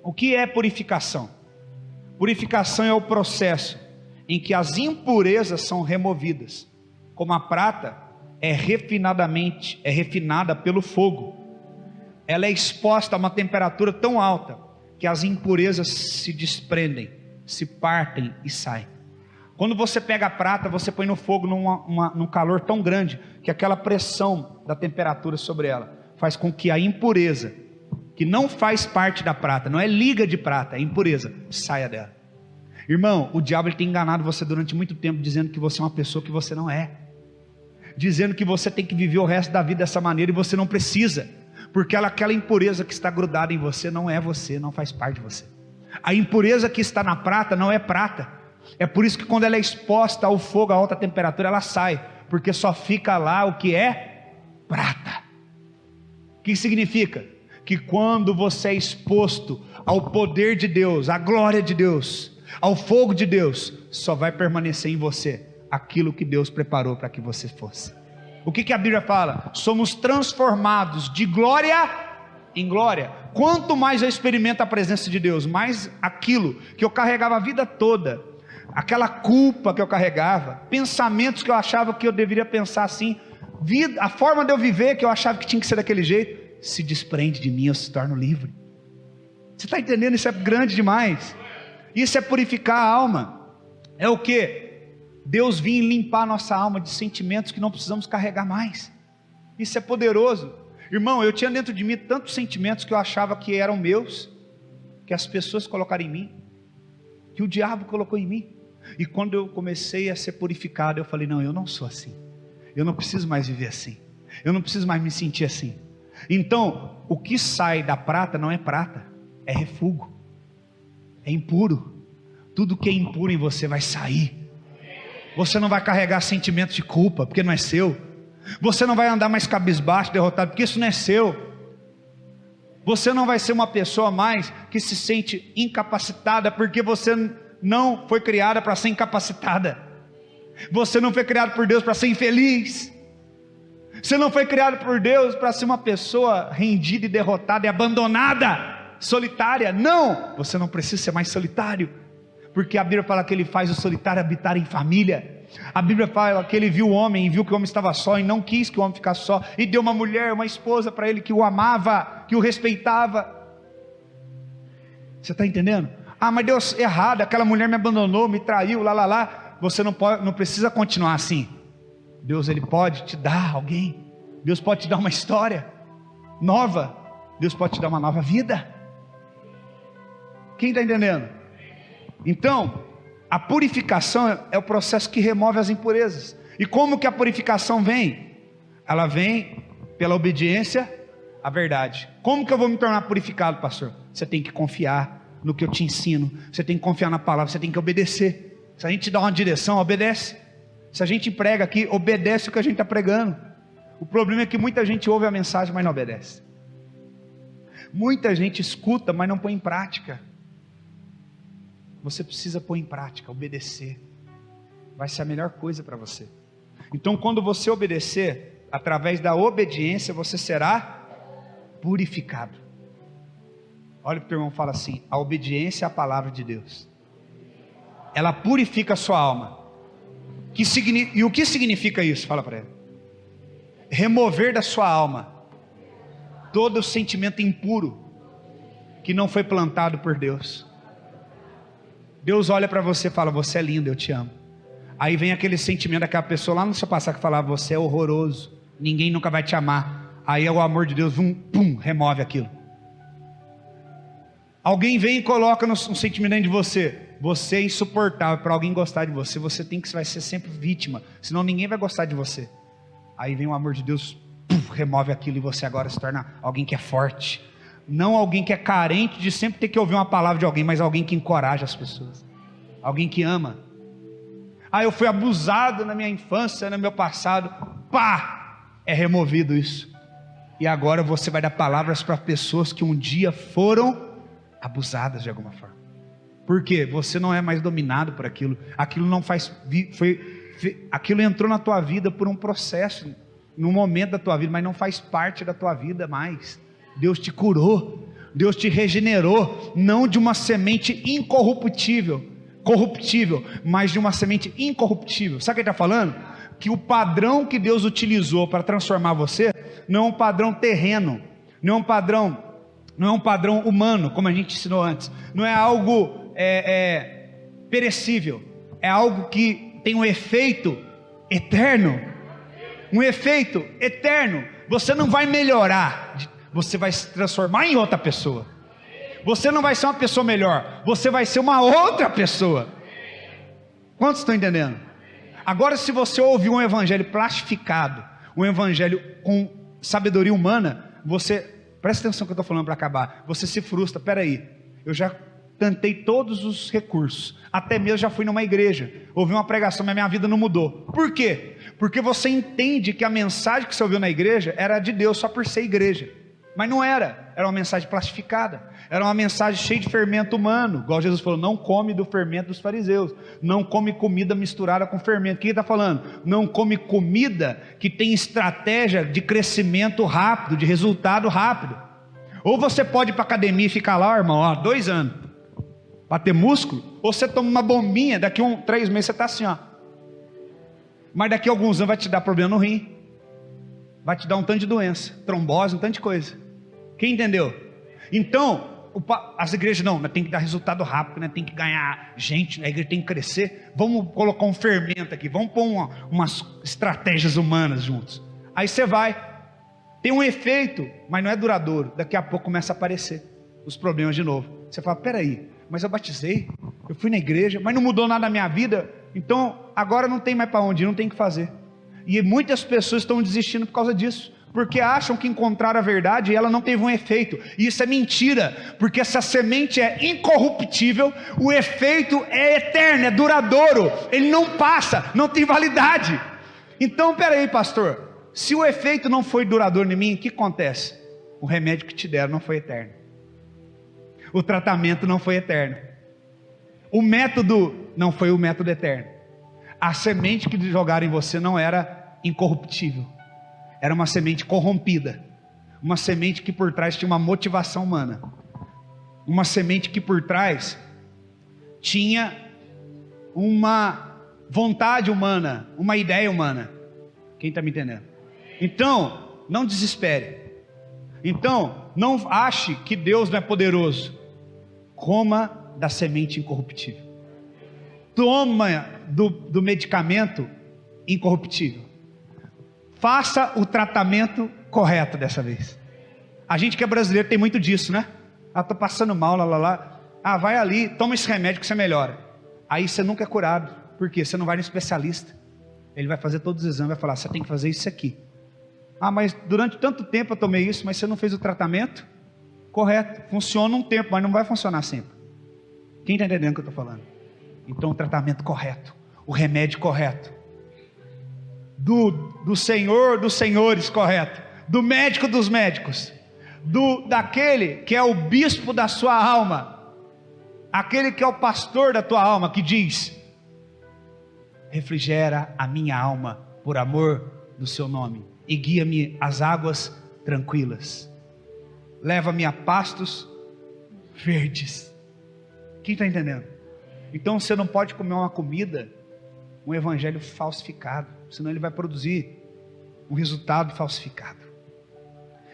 O que é purificação? Purificação é o processo em que as impurezas são removidas. Como a prata é refinada pelo fogo. Ela é exposta a uma temperatura tão alta que as impurezas se desprendem, se partem e saem. Quando você pega a prata, você põe no fogo num calor tão grande, que aquela pressão da temperatura sobre ela faz com que a impureza, que não faz parte da prata, não é liga de prata, é impureza, saia dela. Irmão, o diabo ele tem enganado você durante muito tempo, dizendo que você é uma pessoa que você não é, dizendo que você tem que viver o resto da vida dessa maneira, e você não precisa, porque aquela impureza que está grudada em você não é você, não faz parte de você. A impureza que está na prata não é prata. É por isso que quando ela é exposta ao fogo a alta temperatura, ela sai, porque só fica lá o que é prata. O que significa? Que quando você é exposto ao poder de Deus, à glória de Deus, ao fogo de Deus, só vai permanecer em você aquilo que Deus preparou para que você fosse. O que a Bíblia fala? Somos transformados de glória em glória. Quanto mais eu experimento a presença de Deus, mais aquilo que eu carregava a vida toda, aquela culpa que eu carregava, pensamentos que eu achava que eu deveria pensar assim, a forma de eu viver que eu achava que tinha que ser daquele jeito, se desprende de mim, eu se torno livre. Você está entendendo? Isso é grande demais. Isso é purificar a alma. É o que? Deus vinha limpar a nossa alma de sentimentos que não precisamos carregar mais. Isso é poderoso. Irmão, eu tinha dentro de mim tantos sentimentos que eu achava que eram meus, que as pessoas colocaram em mim, que o diabo colocou em mim. E quando eu comecei a ser purificado, eu falei, não, eu não sou assim, eu não preciso mais viver assim, eu não preciso mais me sentir assim. Então, o que sai da prata não é prata, é refúgio, é impuro. Tudo que é impuro em você vai sair. Você não vai carregar sentimentos de culpa, porque não é seu. Você não vai andar mais cabisbaixo, derrotado, porque isso não é seu. Você não vai ser uma pessoa mais que se sente incapacitada, porque você não foi criada para ser incapacitada. Você não foi criado por Deus para ser infeliz. Você não foi criado por Deus para ser uma pessoa rendida e derrotada e abandonada, solitária. Não, você não precisa ser mais solitário, porque a Bíblia fala que Ele faz o solitário habitar em família. A Bíblia fala que Ele viu o homem e viu que o homem estava só e não quis que o homem ficasse só, e deu uma mulher, uma esposa para ele que o amava, que o respeitava. Você está entendendo? Ah, mas deu errado, aquela mulher me abandonou, me traiu, lá. Você não precisa continuar assim. Deus, Ele pode te dar alguém. Deus pode te dar uma história nova. Deus pode te dar uma nova vida. Quem está entendendo? Então, a purificação é o processo que remove as impurezas. E como que a purificação vem? Ela vem pela obediência à verdade. Como que eu vou me tornar purificado, pastor? Você tem que confiar no que eu te ensino. Você tem que confiar na palavra, você tem que obedecer. Se a gente dá uma direção, obedece. Se a gente prega aqui, obedece o que a gente está pregando. O problema é que muita gente ouve a mensagem, mas não obedece. Muita gente escuta, mas não põe em prática. Você precisa pôr em prática, obedecer. Vai ser a melhor coisa para você. Então, quando você obedecer, através da obediência, você será purificado. Olha para o teu irmão e fala assim: a obediência à palavra de Deus, ela purifica a sua alma. E o que significa isso? Fala para ele. Remover da sua alma todo o sentimento impuro que não foi plantado por Deus. Deus olha para você e fala: você é lindo, eu te amo. Aí vem aquele sentimento daquela pessoa lá no seu passado que falava: você é horroroso, ninguém nunca vai te amar. Aí é o amor de Deus, remove aquilo. Alguém vem e coloca um sentimento dentro de você: você é insuportável. Para alguém gostar de você, você vai ser sempre vítima, senão ninguém vai gostar de você. Aí vem o amor de Deus, remove aquilo, e você agora se torna alguém que é forte. Não alguém que é carente de sempre ter que ouvir uma palavra de alguém, mas alguém que encoraja as pessoas, alguém que ama. Ah, eu fui abusado na minha infância, no meu passado. É removido isso. E agora você vai dar palavras para pessoas que um dia foram abusadas de alguma forma. Por quê? Você não é mais dominado por aquilo. Aquilo não faz... aquilo entrou na tua vida por um processo, num momento da tua vida, mas não faz parte da tua vida mais. Deus te curou, Deus te regenerou, não de uma semente corruptível, mas de uma semente incorruptível. Sabe o que ele está falando? Que o padrão que Deus utilizou para transformar você, não é um padrão terreno, não é um padrão humano, como a gente ensinou antes, não é algo perecível, é algo que tem um efeito eterno. Um efeito eterno. Você não vai melhorar, você vai se transformar em outra pessoa. Você não vai ser uma pessoa melhor, você vai ser uma outra pessoa. Quantos estão entendendo? Agora, se você ouvir um evangelho plastificado, um evangelho com sabedoria humana, você, presta atenção no que eu estou falando para acabar, você se frustra. Peraí, eu já tentei todos os recursos, até mesmo já fui numa igreja, ouvi uma pregação, mas minha vida não mudou. Por quê? Porque você entende que a mensagem que você ouviu na igreja era de Deus só por ser igreja, mas não era, era uma mensagem plastificada, era uma mensagem cheia de fermento humano, igual Jesus falou, não come do fermento dos fariseus, não come comida misturada com fermento. O que ele está falando? Não come comida que tem estratégia de crescimento rápido, de resultado rápido. Ou você pode ir para a academia e ficar lá, irmão, 2 anos, para ter músculo, ou você toma uma bombinha, daqui 3 meses você está assim, mas daqui a alguns anos vai te dar problema no rim, vai te dar um tanto de doença, trombose, um tanto de coisa. Quem entendeu? Então, as igrejas não, tem que dar resultado rápido, né? Tem que ganhar gente, a igreja tem que crescer, vamos colocar um fermento aqui, vamos pôr umas estratégias humanas juntos. Aí você vai, tem um efeito, mas não é duradouro, daqui a pouco começa a aparecer os problemas de novo. Você fala, peraí, mas eu batizei, eu fui na igreja, mas não mudou nada na minha vida, então agora não tem mais para onde ir, não tem o que fazer. E muitas pessoas estão desistindo por causa disso, porque acham que encontraram a verdade e ela não teve um efeito, e isso é mentira, porque essa semente é incorruptível, o efeito é eterno, é duradouro, ele não passa, não tem validade. Então peraí, pastor, se o efeito não foi duradouro em mim, o que acontece? O remédio que te deram não foi eterno, o tratamento não foi eterno, o método não foi o método eterno, a semente que jogaram em você não era incorruptível, era uma semente corrompida, uma semente que por trás tinha uma motivação humana, uma semente que por trás tinha uma vontade humana, uma ideia humana. Quem está me entendendo? Então, não desespere. Então, não ache que Deus não é poderoso. Coma da semente incorruptível. Toma do medicamento incorruptível. Faça o tratamento correto dessa vez. A gente que é brasileiro tem muito disso, né? Estou passando mal, vai ali, toma esse remédio que você melhora. Aí você nunca é curado. Por quê? Você não vai no especialista. Ele vai fazer todos os exames, vai falar, você tem que fazer isso aqui. Mas durante tanto tempo eu tomei isso, mas você não fez o tratamento correto. Funciona um tempo, mas não vai funcionar sempre. Quem está entendendo o que eu estou falando? Então o tratamento correto, o remédio correto, do Senhor dos senhores correto, do médico dos médicos, daquele que é o bispo da sua alma, aquele que é o pastor da tua alma, que diz, refrigera a minha alma por amor do seu nome, e guia-me às águas tranquilas, leva-me a pastos verdes. Quem está entendendo? Então você não pode comer uma comida, um evangelho falsificado, senão ele vai produzir um resultado falsificado.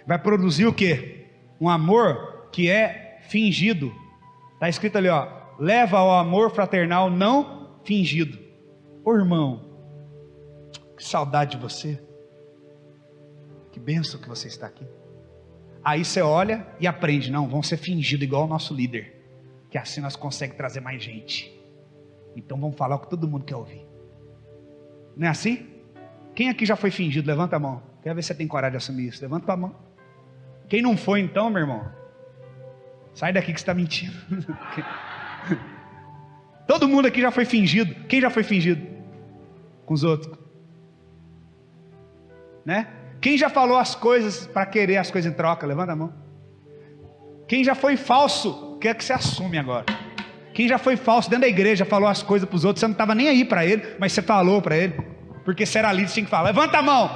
Vai produzir o quê? Um amor que é fingido. Está escrito ali, leva ao amor fraternal não fingido. Ô irmão, que saudade de você, que bênção que você está aqui. Aí você olha e aprende, não, vamos ser fingidos igual o nosso líder, que assim nós conseguimos trazer mais gente. Então vamos falar o que todo mundo quer ouvir. Não é assim? Quem aqui já foi fingido? Levanta a mão. Quero ver se você tem coragem de assumir isso. Levanta a mão. Quem não foi então, meu irmão? Sai daqui que você está mentindo. Todo mundo aqui já foi fingido. Quem já foi fingido? Com os outros. Né? Quem já falou as coisas para querer as coisas em troca? Levanta a mão. Quem já foi falso? Quer que você assume agora. Quem já foi falso dentro da igreja, falou as coisas para os outros, você não estava nem aí para ele, mas você falou para ele, porque você era líder, você tinha que falar. Levanta a mão.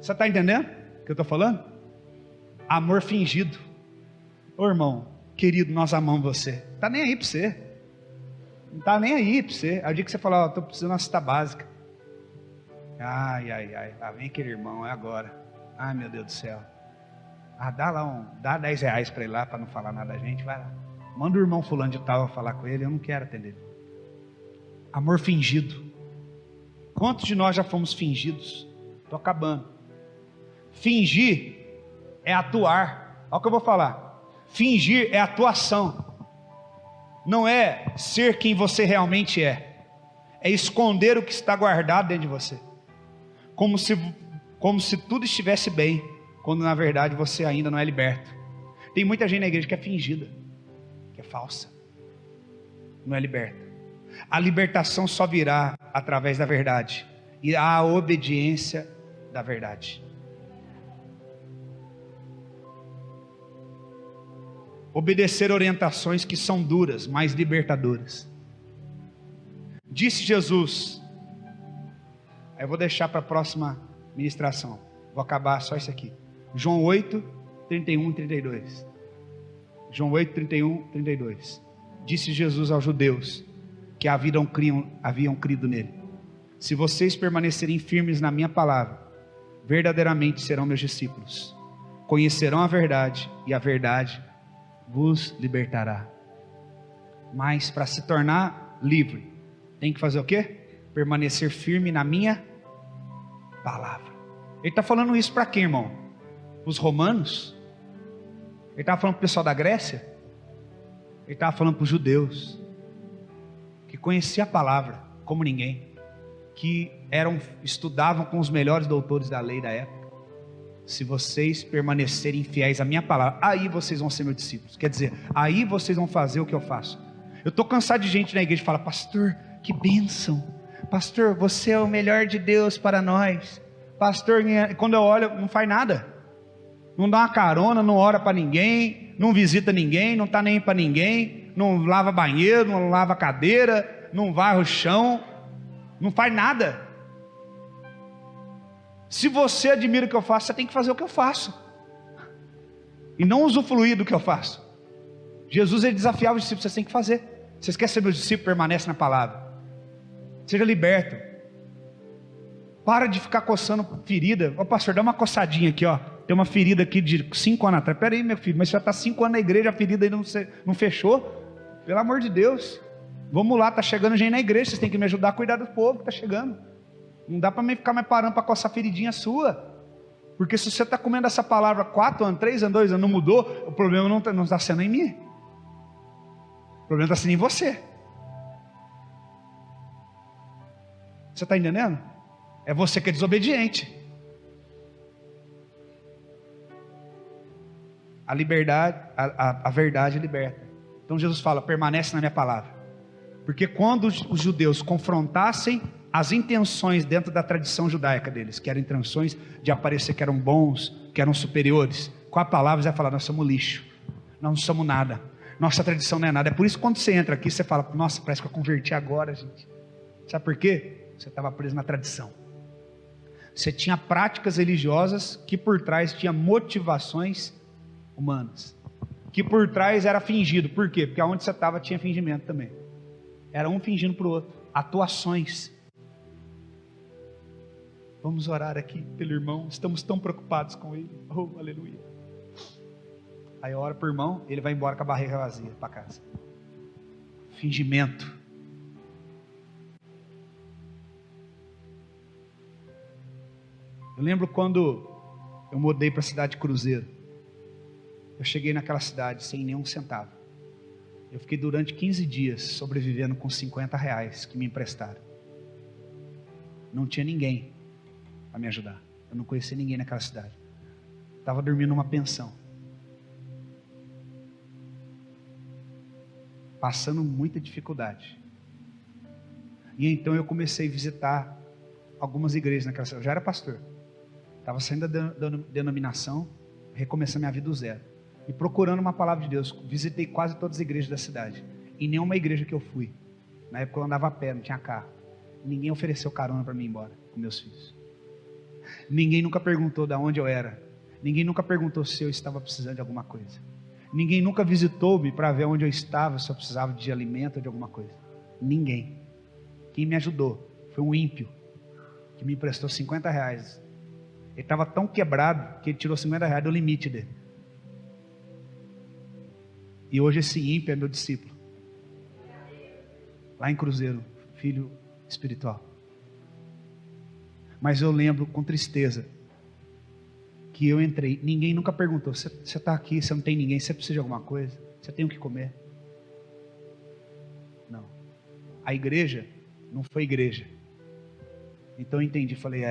Você está entendendo o que eu estou falando? Amor fingido. Ô irmão, querido, nós amamos você. Não está nem aí para você. Não está nem aí para você. Aí o dia que você falar, estou precisando de uma cesta básica. Ai, vem aquele irmão, é agora. Ai meu Deus do céu. Dá 10 reais para ele lá, para não falar nada da gente, vai lá. Manda o irmão fulano de tal falar com ele, eu não quero atender. Amor fingido. Quantos de nós já fomos fingidos? Estou acabando. Fingir é atuar. Olha o que eu vou falar. Fingir é atuação. Não é ser quem você realmente é. É esconder o que está guardado dentro de você. Como se tudo estivesse bem, quando na verdade você ainda não é liberto. Tem muita gente na igreja que é fingida, que é falsa, não é liberta. A libertação só virá através da verdade e a obediência da verdade. Obedecer orientações que são duras, mas libertadoras. Disse Jesus, eu vou deixar para a próxima ministração, vou acabar só isso aqui. João 8, 31 e 32. João 8, 31 e 32. Disse Jesus aos judeus que haviam crido nele: se vocês permanecerem firmes na minha palavra, verdadeiramente serão meus discípulos. Conhecerão a verdade e a verdade vos libertará. Mas para se tornar livre, tem que fazer o quê? Permanecer firme na minha palavra. Ele está falando isso para quem, irmão? Os romanos? Ele estava falando para o pessoal da Grécia? Ele estava falando para os judeus, que conheciam a palavra como ninguém, que estudavam com os melhores doutores da lei da época. Se vocês permanecerem fiéis à minha palavra, aí vocês vão ser meus discípulos. Quer dizer, aí vocês vão fazer o que eu faço. Eu estou cansado de gente na igreja que fala: pastor, que bênção, pastor, você é o melhor de Deus para nós. Pastor, quando eu olho, não faz nada, não dá uma carona, não ora para ninguém, não visita ninguém, não está nem para ninguém, não lava banheiro, não lava cadeira, não varre o chão, não faz nada. Se você admira o que eu faço, você tem que fazer o que eu faço, e não usufruir do que eu faço. Jesus, ele desafiava os discípulos: vocês têm que fazer. Vocês querem ser meus discípulos? Permanece na palavra. Seja liberto. Para de ficar coçando ferida. Ô pastor, dá uma coçadinha aqui, ó. Tem uma ferida aqui de 5 anos atrás. Pera aí, meu filho, mas você já está 5 anos na igreja, a ferida ainda não fechou? Pelo amor de Deus. Vamos lá, está chegando gente na igreja, vocês têm que me ajudar a cuidar do povo que está chegando. Não dá para mim ficar mais parando para coçar feridinha sua. Porque se você está comendo essa palavra 4 anos, 3 anos, 2 anos, não mudou, o problema não está sendo em mim. O problema está sendo em você. Você está entendendo? É você que é desobediente. A liberdade, a verdade liberta. Então Jesus fala: permanece na minha palavra. Porque quando os judeus confrontassem as intenções dentro da tradição judaica deles, que eram intenções de aparecer que eram bons, que eram superiores, com a palavra você vai falar: nós somos lixo, nós não somos nada, nossa tradição não é nada. É por isso que quando você entra aqui, você fala: nossa, parece que eu converti agora, gente. Sabe por quê? Você estava preso na tradição. Você tinha práticas religiosas que por trás tinha motivações humanas, que por trás era fingido. Por quê? Porque onde você estava tinha fingimento também. Era um fingindo para o outro. Atuações. Vamos orar aqui pelo irmão. Estamos tão preocupados com ele. Oh, aleluia. Aí eu oro para o irmão, ele vai embora com a barriga vazia para casa. Fingimento. Eu lembro quando eu mudei para a cidade de Cruzeiro. Eu cheguei naquela cidade sem nenhum centavo. Eu fiquei durante 15 dias sobrevivendo com R$50 que me emprestaram. Não tinha ninguém para me ajudar. Eu não conhecia ninguém naquela cidade. Estava dormindo numa pensão. Passando muita dificuldade. E então eu comecei a visitar algumas igrejas naquela cidade. Eu já era pastor. Estava saindo da denominação, recomeçando minha vida do zero. E procurando uma palavra de Deus. Visitei quase todas as igrejas da cidade. E nenhuma igreja que eu fui. Na época eu andava a pé, não tinha carro. Ninguém ofereceu carona para mim ir embora com meus filhos. Ninguém nunca perguntou de onde eu era. Ninguém nunca perguntou se eu estava precisando de alguma coisa. Ninguém nunca visitou-me para ver onde eu estava, se eu precisava de alimento ou de alguma coisa. Ninguém. Quem me ajudou foi um ímpio que me emprestou R$50. Ele estava tão quebrado que ele tirou R$50 do limite dele. E hoje esse ímpio é meu discípulo. Lá em Cruzeiro, filho espiritual. Mas eu lembro com tristeza que eu entrei, ninguém nunca perguntou: você está aqui, você não tem ninguém, você precisa de alguma coisa? Você tem o que comer? Não. A igreja não foi igreja. Então eu entendi, falei: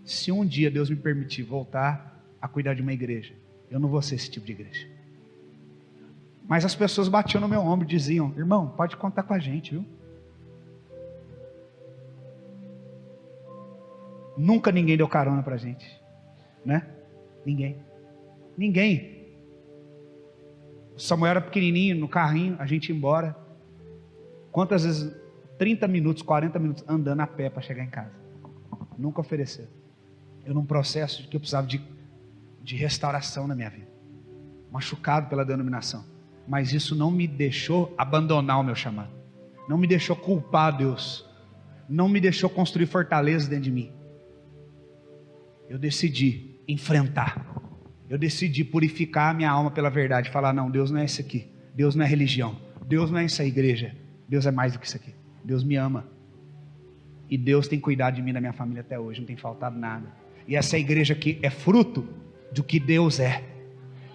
se um dia Deus me permitir voltar a cuidar de uma igreja, eu não vou ser esse tipo de igreja. Mas as pessoas batiam no meu ombro e diziam: irmão, pode contar com a gente, viu? Nunca ninguém deu carona pra gente, né? Ninguém. O Samuel era pequenininho, no carrinho, a gente ia embora. Quantas vezes? 30 minutos, 40 minutos andando a pé para chegar em casa. Nunca ofereceu. Eu num processo de que eu precisava de restauração na minha vida, machucado pela denominação. Mas isso não me deixou abandonar o meu chamado, não me deixou culpar Deus, não me deixou construir fortalezas dentro de mim. Eu decidi enfrentar, eu decidi purificar a minha alma pela verdade, falar: não, Deus não é isso aqui, Deus não é religião, Deus não é essa igreja, Deus é mais do que isso aqui. Deus me ama, e Deus tem cuidado de mim e da minha família até hoje, não tem faltado nada. E essa igreja aqui é fruto do que Deus é.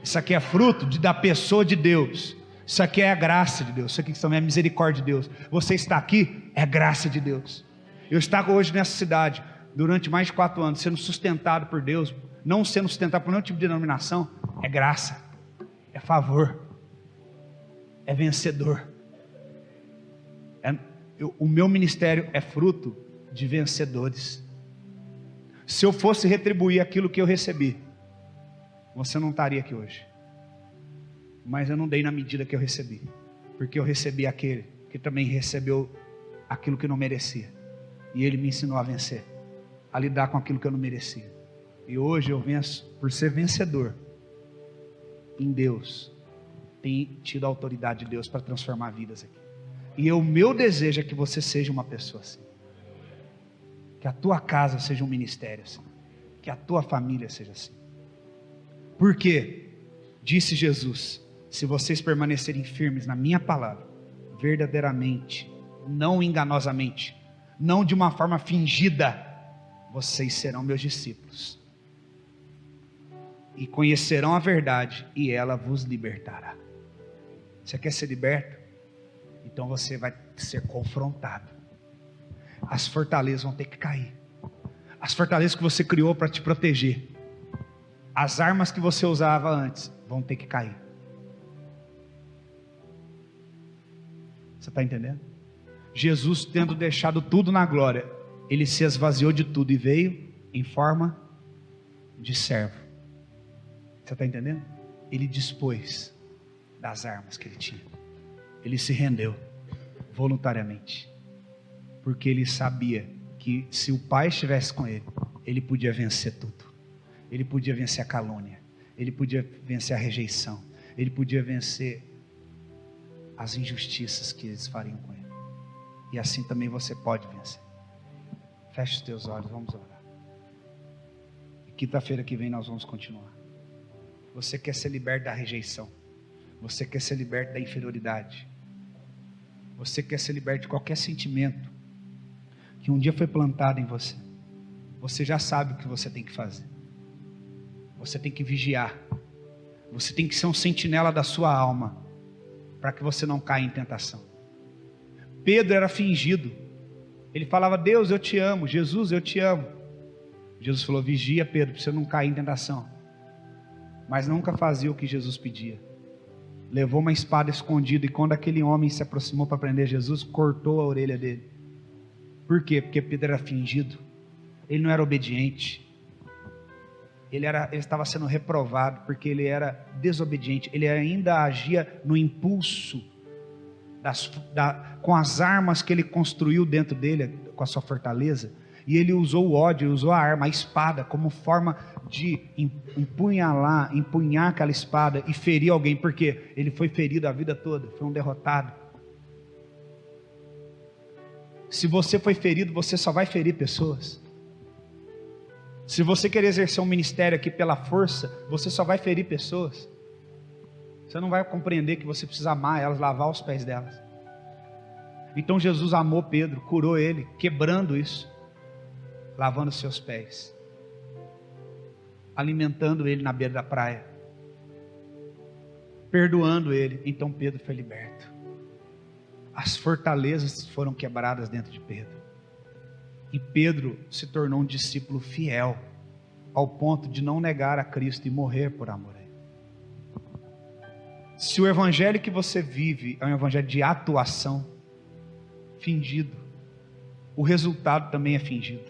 Isso aqui é fruto da pessoa de Deus. Isso aqui é a graça de Deus. Isso aqui também é a misericórdia de Deus. Você está aqui, é graça de Deus. Eu estou hoje nessa cidade durante mais de 4 anos, sendo sustentado por Deus, não sendo sustentado por nenhum tipo de denominação, é graça, é favor, é vencedor. O meu ministério é fruto de vencedores. Se eu fosse retribuir aquilo que eu recebi, você não estaria aqui hoje. Mas eu não dei na medida que eu recebi, porque eu recebi aquele que também recebeu aquilo que não merecia, e ele me ensinou a vencer, a lidar com aquilo que eu não merecia. E hoje eu venço por ser vencedor em Deus. Tenho tido a autoridade de Deus para transformar vidas aqui. E o meu desejo é que você seja uma pessoa assim, que a tua casa seja um ministério assim, que a tua família seja assim. Porque disse Jesus: se vocês permanecerem firmes na minha palavra, verdadeiramente, não enganosamente, não de uma forma fingida, vocês serão meus discípulos, e conhecerão a verdade, e ela vos libertará. Você quer ser liberto? Então você vai ser confrontado. As fortalezas vão ter que cair. As fortalezas que você criou para te proteger, as armas que você usava antes, vão ter que cair. Você está entendendo? Jesus, tendo deixado tudo na glória, ele se esvaziou de tudo e veio em forma de servo. Você está entendendo? Ele dispôs das armas que ele tinha. Ele se rendeu voluntariamente, porque ele sabia que se o Pai estivesse com ele, ele podia vencer tudo. Ele podia vencer a calúnia, ele podia vencer a rejeição, ele podia vencer as injustiças que eles fariam com ele. E assim também você pode vencer. Feche os teus olhos, vamos orar. E quinta-feira que vem nós vamos continuar. Você quer ser liberto da rejeição, você quer ser liberto da inferioridade, você quer ser liberto de qualquer sentimento que um dia foi plantado em você. Você já sabe o que você tem que fazer. Você tem que vigiar. Você tem que ser um sentinela da sua alma, para que você não caia em tentação. Pedro era fingido. Ele falava: Deus, eu te amo. Jesus, eu te amo. Jesus falou: vigia, Pedro, para você não cair em tentação. Mas nunca fazia o que Jesus pedia. Levou uma espada escondida, e quando aquele homem se aproximou para prender Jesus, cortou a orelha dele. Por quê? Porque Pedro era fingido. Ele não era obediente. Ele estava sendo reprovado porque ele era desobediente. Ele ainda agia no impulso, com as armas que ele construiu dentro dele, com a sua fortaleza. E ele usou o ódio, ele usou a arma, a espada, como forma de empunhar aquela espada e ferir alguém. Porque ele foi ferido a vida toda, foi um derrotado. Se você foi ferido, você só vai ferir pessoas. Se você quer exercer um ministério aqui pela força, você só vai ferir pessoas. Você não vai compreender que você precisa amar elas, lavar os pés delas. Então Jesus amou Pedro, curou ele, quebrando isso, lavando seus pés, alimentando ele na beira da praia, perdoando ele. Então Pedro foi liberto. As fortalezas foram quebradas dentro de Pedro, e Pedro se tornou um discípulo fiel, ao ponto de não negar a Cristo e morrer por amor a Ele. Se o evangelho que você vive é um evangelho de atuação, fingido, o resultado também é fingido.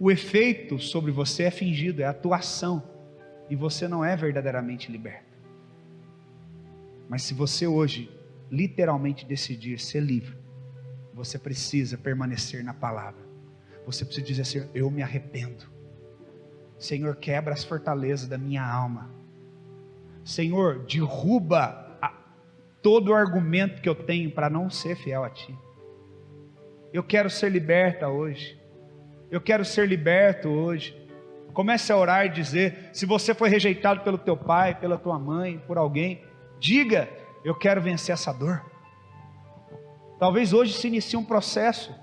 O efeito sobre você é fingido, é atuação, e você não é verdadeiramente liberto. Mas se você hoje literalmente decidir ser livre, você precisa permanecer na palavra. Você precisa dizer assim: eu me arrependo. Senhor, quebra as fortalezas da minha alma. Senhor, derruba todo o argumento que eu tenho para não ser fiel a Ti. Eu quero ser liberta hoje. Eu quero ser liberto hoje. Comece a orar e dizer: se você foi rejeitado pelo teu pai, pela tua mãe, por alguém, diga: eu quero vencer essa dor. Talvez hoje se inicie um processo,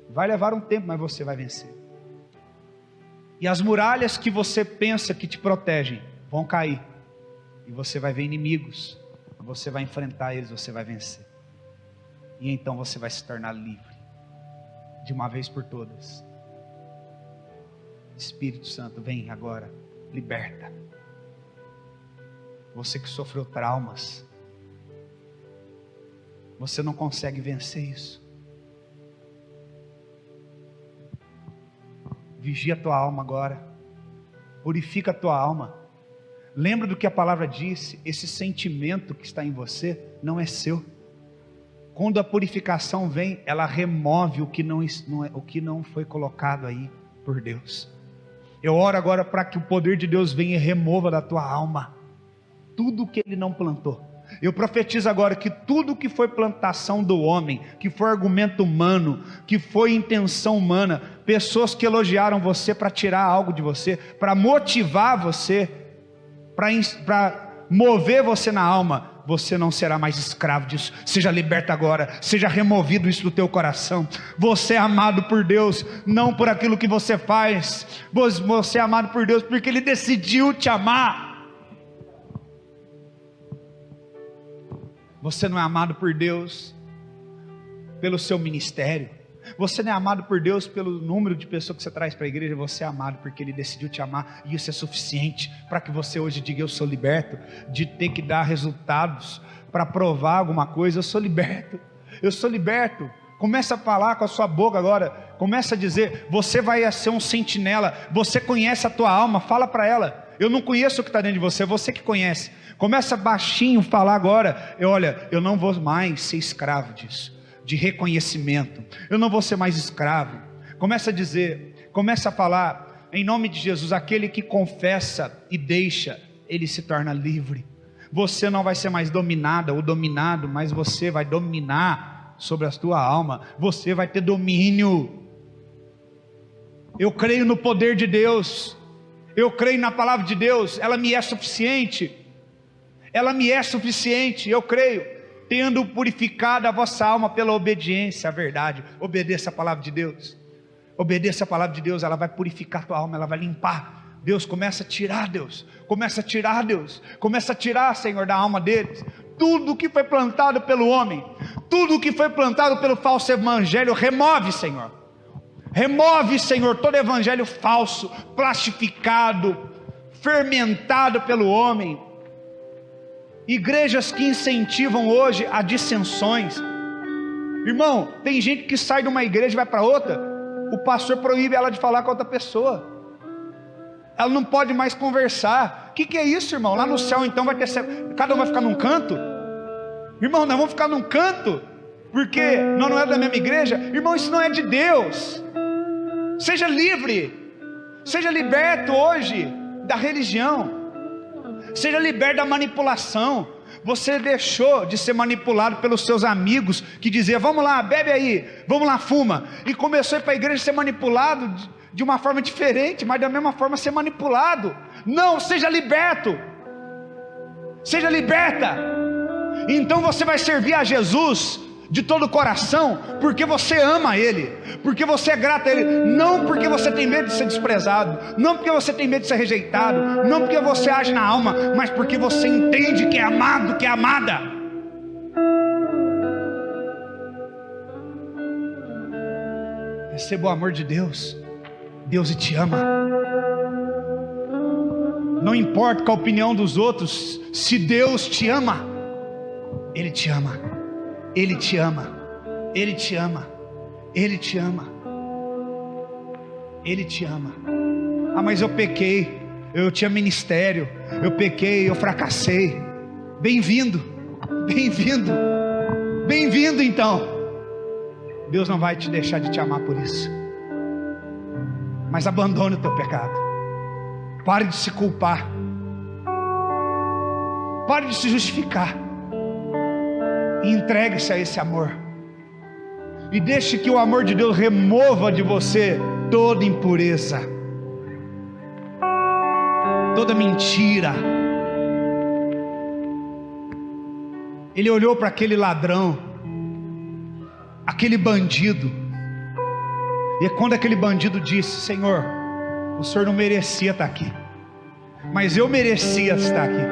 vai levar um tempo, mas você vai vencer. E as muralhas que você pensa que te protegem vão cair, e você vai ver inimigos, você vai enfrentar eles, você vai vencer, e então você vai se tornar livre, de uma vez por todas. Espírito Santo, vem agora, liberta. Você que sofreu traumas, você não consegue vencer isso. Vigia a tua alma agora, purifica a tua alma. Lembra do que a palavra disse: esse sentimento que está em você não é seu. Quando a purificação vem, ela remove o que não foi colocado aí por Deus. Eu oro agora para que o poder de Deus venha e remova da tua alma tudo que Ele não plantou. Eu profetizo agora que tudo que foi plantação do homem, que foi argumento humano, que foi intenção humana, pessoas que elogiaram você para tirar algo de você, para motivar você, para mover você na alma, você não será mais escravo disso. Seja liberto agora, seja removido isso do teu coração. Você é amado por Deus, não por aquilo que você faz. Você é amado por Deus porque Ele decidiu te amar. Você não é amado por Deus pelo seu ministério. Você não é amado por Deus pelo número de pessoas que você traz para a igreja. Você é amado porque Ele decidiu te amar, e isso é suficiente para que você hoje diga: eu sou liberto de ter que dar resultados para provar alguma coisa. Eu sou liberto, eu sou liberto. Começa a falar com a sua boca agora, começa a dizer: você vai ser um sentinela. Você conhece a tua alma, fala para ela: eu não conheço o que está dentro de você, é você que conhece. Começa baixinho a falar agora: olha, eu não vou mais ser escravo disso, de reconhecimento, eu não vou ser mais escravo. Começa a dizer, começa a falar, em nome de Jesus: aquele que confessa e deixa, ele se torna livre. Você não vai ser mais dominada ou dominado, mas você vai dominar sobre a tua alma, você vai ter domínio. Eu creio no poder de Deus, eu creio na palavra de Deus, ela me é suficiente. Ela me é suficiente, eu creio, tendo purificado a vossa alma pela obediência à verdade. Obedeça a palavra de Deus, obedeça a palavra de Deus, ela vai purificar a tua alma, ela vai limpar. Deus, começa a tirar, Deus, começa a tirar, Deus, começa a tirar, Senhor, da alma deles, tudo que foi plantado pelo homem, tudo que foi plantado pelo falso evangelho, remove, Senhor, todo evangelho falso, plastificado, fermentado pelo homem. Igrejas que incentivam hoje a dissensões. Irmão, tem gente que sai de uma igreja e vai para outra, o pastor proíbe ela de falar com outra pessoa, ela não pode mais conversar. O que é isso, irmão? Lá no céu então vai ter, cada um vai ficar num canto? Irmão, nós vamos ficar num canto porque nós não é da mesma igreja? Irmão, isso não é de Deus. Seja livre, seja liberto hoje da religião, seja liberto da manipulação. Você deixou de ser manipulado pelos seus amigos que diziam: vamos lá, bebe aí, vamos lá, fuma, e começou a ir para a igreja ser manipulado de uma forma diferente, mas da mesma forma ser manipulado. Não, seja liberto. seja liberta. Então você vai servir a Jesus de todo o coração, porque você ama Ele, porque você é grato a Ele, não porque você tem medo de ser desprezado, não porque você tem medo de ser rejeitado, não porque você age na alma, mas porque você entende que é amado, que é amada. Receba o amor de Deus. Deus te ama. Não importa com a opinião dos outros, se Deus te ama, Ele te ama, Ele te ama, Ele te ama, Ele te ama, Ele te ama. Ah, mas eu pequei, eu tinha ministério, eu pequei, eu fracassei. Bem-vindo, bem-vindo, bem-vindo então. Deus não vai te deixar de te amar por isso. Mas abandone o teu pecado. Pare de se culpar. Pare de se justificar. E entregue-se a esse amor. E deixe que o amor de Deus remova de você toda impureza, toda mentira. Ele olhou para aquele ladrão, aquele bandido, e é quando aquele bandido disse: Senhor, o Senhor não merecia estar aqui, mas eu merecia estar aqui.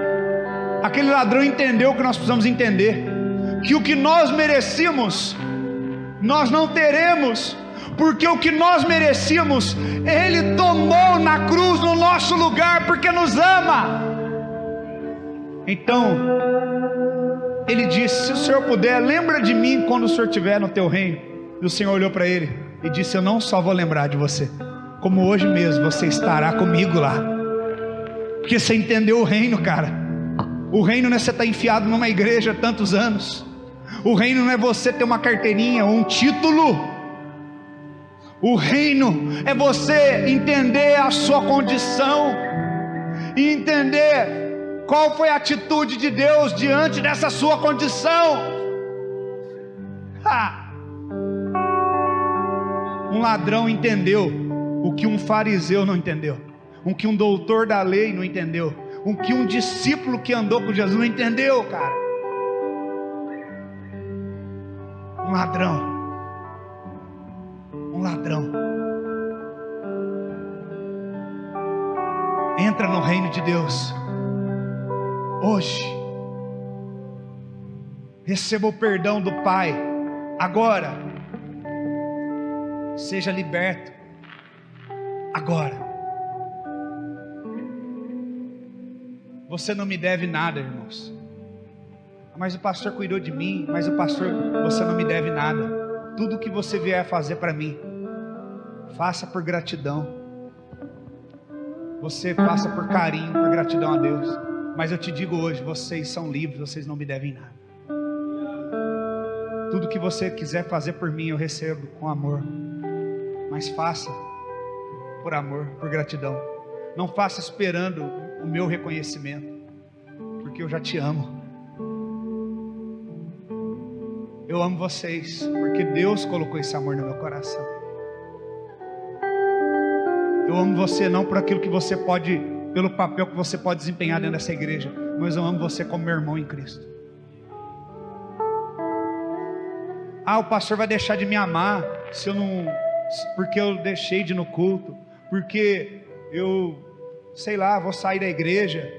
Aquele ladrão entendeu o que nós precisamos entender, que o que nós merecíamos, nós não teremos, porque o que nós merecíamos, Ele tomou na cruz no nosso lugar, porque nos ama. Então, Ele disse: se o Senhor puder, lembra de mim quando o Senhor estiver no teu reino. E o Senhor olhou para ele e disse: eu não só vou lembrar de você, como hoje mesmo você estará comigo lá. Porque você entendeu o reino, cara. O reino não é você estar enfiado numa igreja há tantos anos. O reino não é você ter uma carteirinha ou um título. O reino é você entender a sua condição e entender qual foi a atitude de Deus diante dessa sua condição. Um ladrão entendeu o que um fariseu não entendeu, o que um doutor da lei não entendeu, o que um discípulo que andou com Jesus não entendeu, cara. Um ladrão. Entra no reino de Deus hoje. Receba o perdão do Pai agora. Seja liberto agora. Você não me deve nada, irmãos. Mas o pastor cuidou de mim. Mas o pastor, você não me deve nada. Tudo que você vier fazer para mim, faça por gratidão. Você faça por carinho, por gratidão a Deus. Mas eu te digo hoje, vocês são livres, vocês não me devem nada. Tudo que você quiser fazer por mim, eu recebo com amor. Mas faça por amor, por gratidão. Não faça esperando o meu reconhecimento, porque eu já te amo. Eu amo vocês, porque Deus colocou esse amor no meu coração. Eu amo você não por aquilo que você pode, pelo papel que você pode desempenhar dentro dessa igreja, mas eu amo você como meu irmão em Cristo. O pastor vai deixar de me amar se eu não, porque eu deixei de ir no culto, porque eu, sei lá, vou sair da igreja,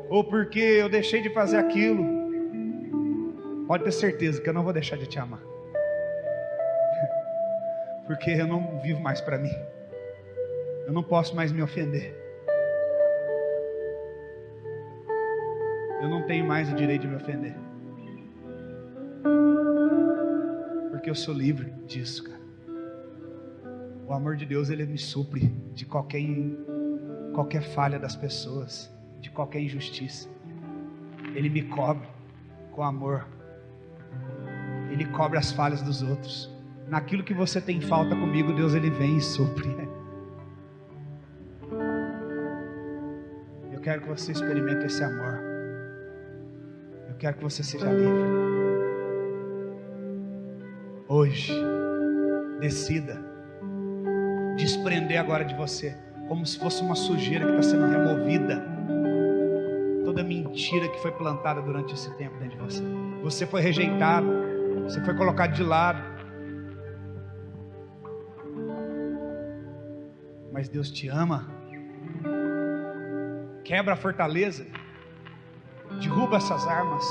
ou porque eu deixei de fazer aquilo. Pode ter certeza que eu não vou deixar de te amar, porque eu não vivo mais para mim. Eu não posso mais me ofender. Eu não tenho mais o direito de me ofender, porque eu sou livre disso, cara. O amor de Deus, Ele me supre de qualquer falha das pessoas, de qualquer injustiça. Ele me cobre com amor. Ele cobre as falhas dos outros. Naquilo que você tem falta comigo, Deus, Ele vem e supre. Eu quero que você experimente esse amor. Eu quero que você seja livre. Hoje, decida desprender agora de você, como se fosse uma sujeira que está sendo removida. toda mentira que foi plantada durante esse tempo dentro de você. Você foi rejeitado, você foi colocado de lado, mas Deus te ama. Quebra a fortaleza, derruba essas armas,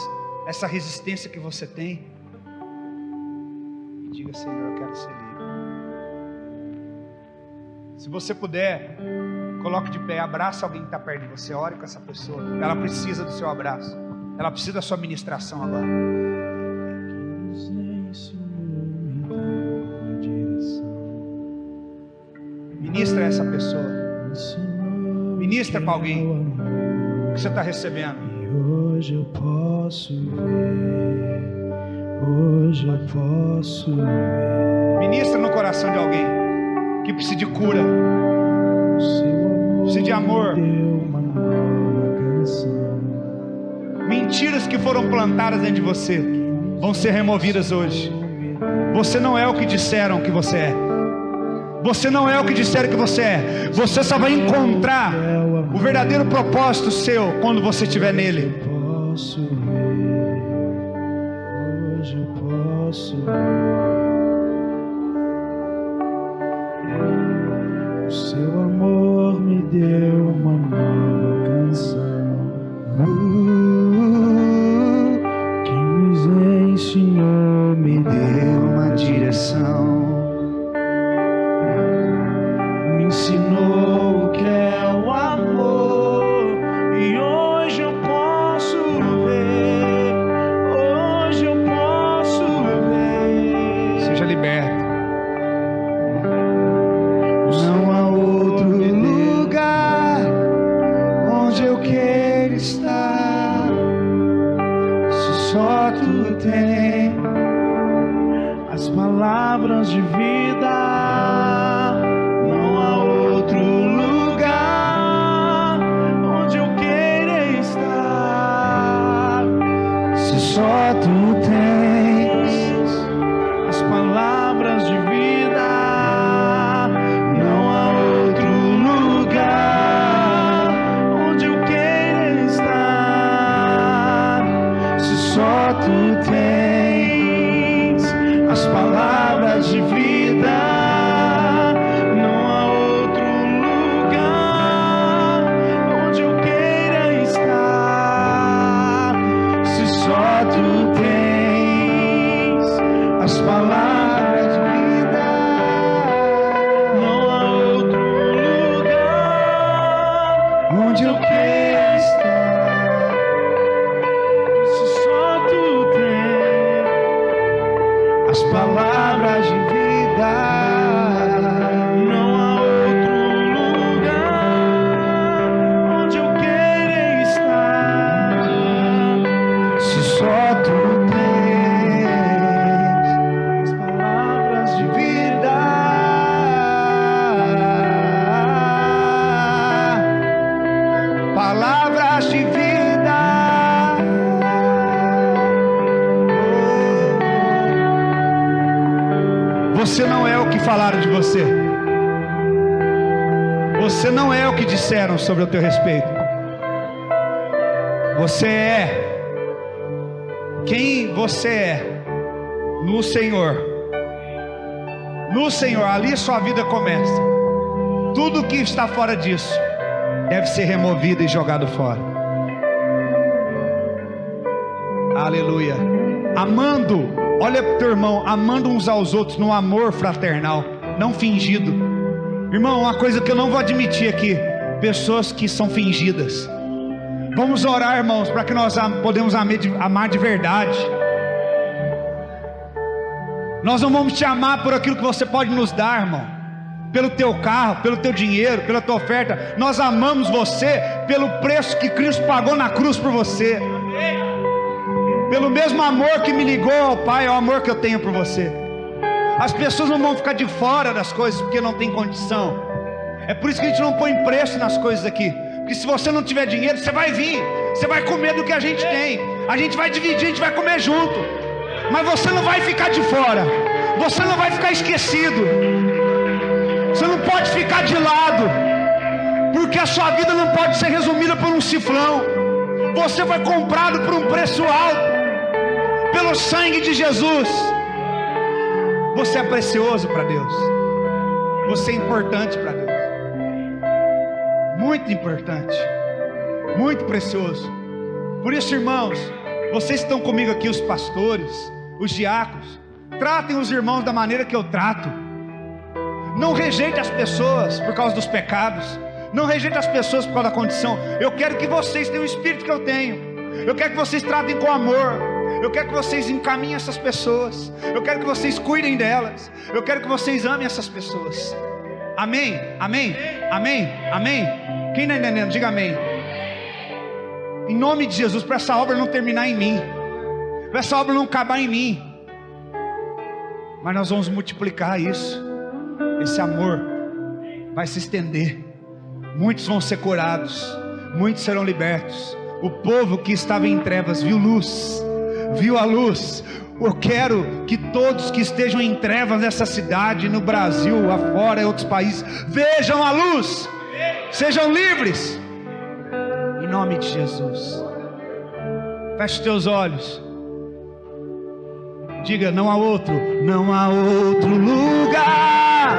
essa resistência que você tem, e diga: Senhor, eu quero ser livre. Se você puder, coloque de pé, abraça alguém que está perto de você, ore com essa pessoa. Ela precisa do seu abraço, ela precisa da sua ministração agora. Ministra essa pessoa, ministra para alguém que você está recebendo. E hoje eu posso ver, hoje eu posso ver. Ministra no coração de alguém que precisa de cura, precisa de amor. Mentiras que foram plantadas dentro de você vão ser removidas hoje. Você não é o que disseram que você é. Você não é o que disseram que você é. Você só vai encontrar o verdadeiro propósito seu quando você estiver nele. Posso ver, hoje eu posso ver. O seu amor me deu uma nova canção. Quem nos ensinou me deu uma direção. Me ensinou o que é o amor. E hoje eu posso ver. Hoje eu posso ver. Seja liberto. Não há outro lugar onde eu quero estar, se só tu tem as palavras de vida. Não há outro lugar onde eu quero estar, se só tu tens as palavras de vida. Tu tens as palavras de vida. Não há outro lugar onde eu queira estar, se só tu tens as palavras de vida. Não há outro lugar onde eu queira estar. As palavras de vida. Não há outro lugar onde eu queira estar, se só tu tens as palavras de vida. Palavras de vida. Você não é o que falaram de você. Você não é o que disseram sobre o teu respeito. Você é quem você é no Senhor. No Senhor, ali sua vida começa. Tudo que está fora disso deve ser removido e jogado fora. Aleluia. Amando. Olha para o teu irmão, amando uns aos outros no amor fraternal, não fingido. Irmão, uma coisa que eu não vou admitir aqui: pessoas que são fingidas. Vamos orar, irmãos, para que nós podemos amar de verdade. Nós não vamos te amar por aquilo que você pode nos dar, irmão, pelo teu carro, pelo teu dinheiro, pela tua oferta. Nós amamos você pelo preço que Cristo pagou na cruz por você. Pelo mesmo amor que me ligou ao Pai, é o amor que eu tenho por você. As pessoas não vão ficar de fora das coisas porque não tem condição. É por isso que a gente não põe preço nas coisas aqui. Porque se você não tiver dinheiro, você vai vir, você vai comer do que a gente tem. A gente vai dividir, a gente vai comer junto. Mas você não vai ficar de fora. Você não vai ficar esquecido. Você não pode ficar de lado. Porque a sua vida não pode ser resumida por um cifrão. Você foi comprado por um preço alto, pelo sangue de Jesus. Você é precioso para Deus. Você é importante para Deus. Muito importante. Muito precioso. Por isso, irmãos, vocês estão comigo aqui, os pastores, os diáconos, tratem os irmãos da maneira que eu trato. Não rejeite as pessoas por causa dos pecados. Não rejeite as pessoas por causa da condição. Eu quero que vocês tenham o espírito que eu tenho. Eu quero que vocês tratem com amor. Eu quero que vocês encaminhem essas pessoas. Eu quero que vocês cuidem delas. Eu quero que vocês amem essas pessoas. Amém? Amém? Amém? Amém? Quem está entendendo? Diga amém. Em nome de Jesus, para essa obra não terminar em mim, para essa obra não acabar em mim, mas nós vamos multiplicar isso. Esse amor vai se estender. Muitos vão ser curados, muitos serão libertos. O povo que estava em trevas viu luz, viu a luz. Eu quero que todos que estejam em trevas nessa cidade, no Brasil, afora, em outros países, vejam a luz, sejam livres, em nome de Jesus. Feche os teus olhos. Diga: não há outro lugar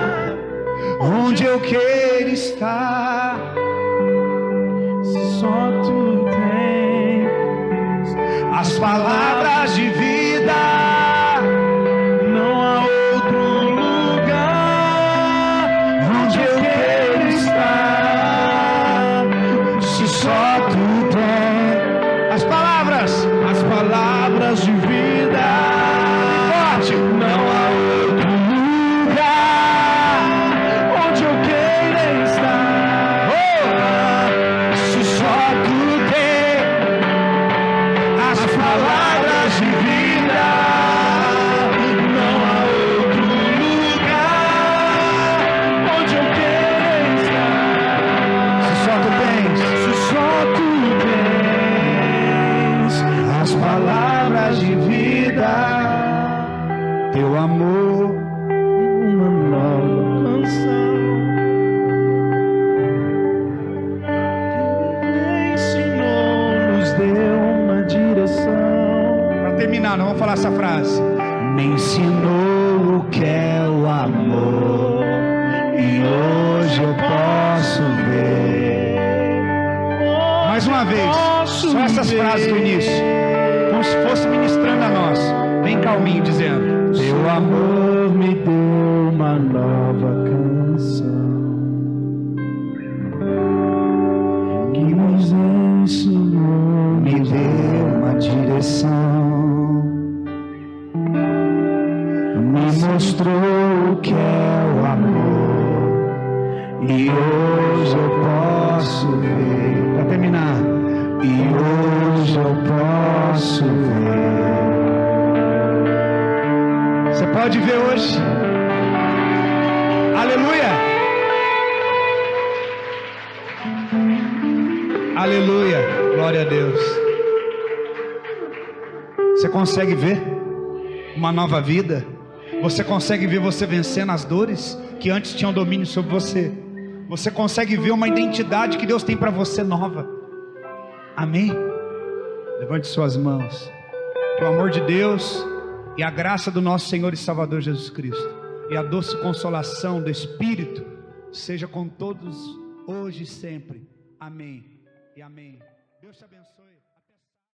onde eu quero estar. Só tu tens as palavras de vida. Não há outro lugar onde eu quero estar. Se só tu tens as palavras de vida. Forte. Não há outro lugar onde eu quero estar. Se só tu tens as palavras de vida. Não há outro lugar onde eu quero estar. Se só tu tens as palavras de vida. teu amor, Uma nova canção que ensinou, nos deu uma direção. para terminar, não vamos falar essa frase. Me ensinou o que é o amor, e hoje eu posso ver. Mais uma vez, só essas frases do início, como se fosse ministrando a nós, bem calminho, dizendo: Teu amor me deu uma nova canção que nos ensinou, me deu uma direção, me mostrou o que é o amor, e hoje eu posso ver. para terminar, E hoje eu posso ver. você pode ver hoje. Aleluia, aleluia, glória a Deus. Você consegue ver uma nova vida? Você consegue ver você vencendo as dores que antes tinham domínio sobre você? Você consegue ver uma identidade que Deus tem para você nova? Amém? Levante suas mãos. Que o amor de Deus e a graça do nosso Senhor e Salvador Jesus Cristo e a doce consolação do Espírito seja com todos hoje e sempre. Amém e amém. Deus te abençoe.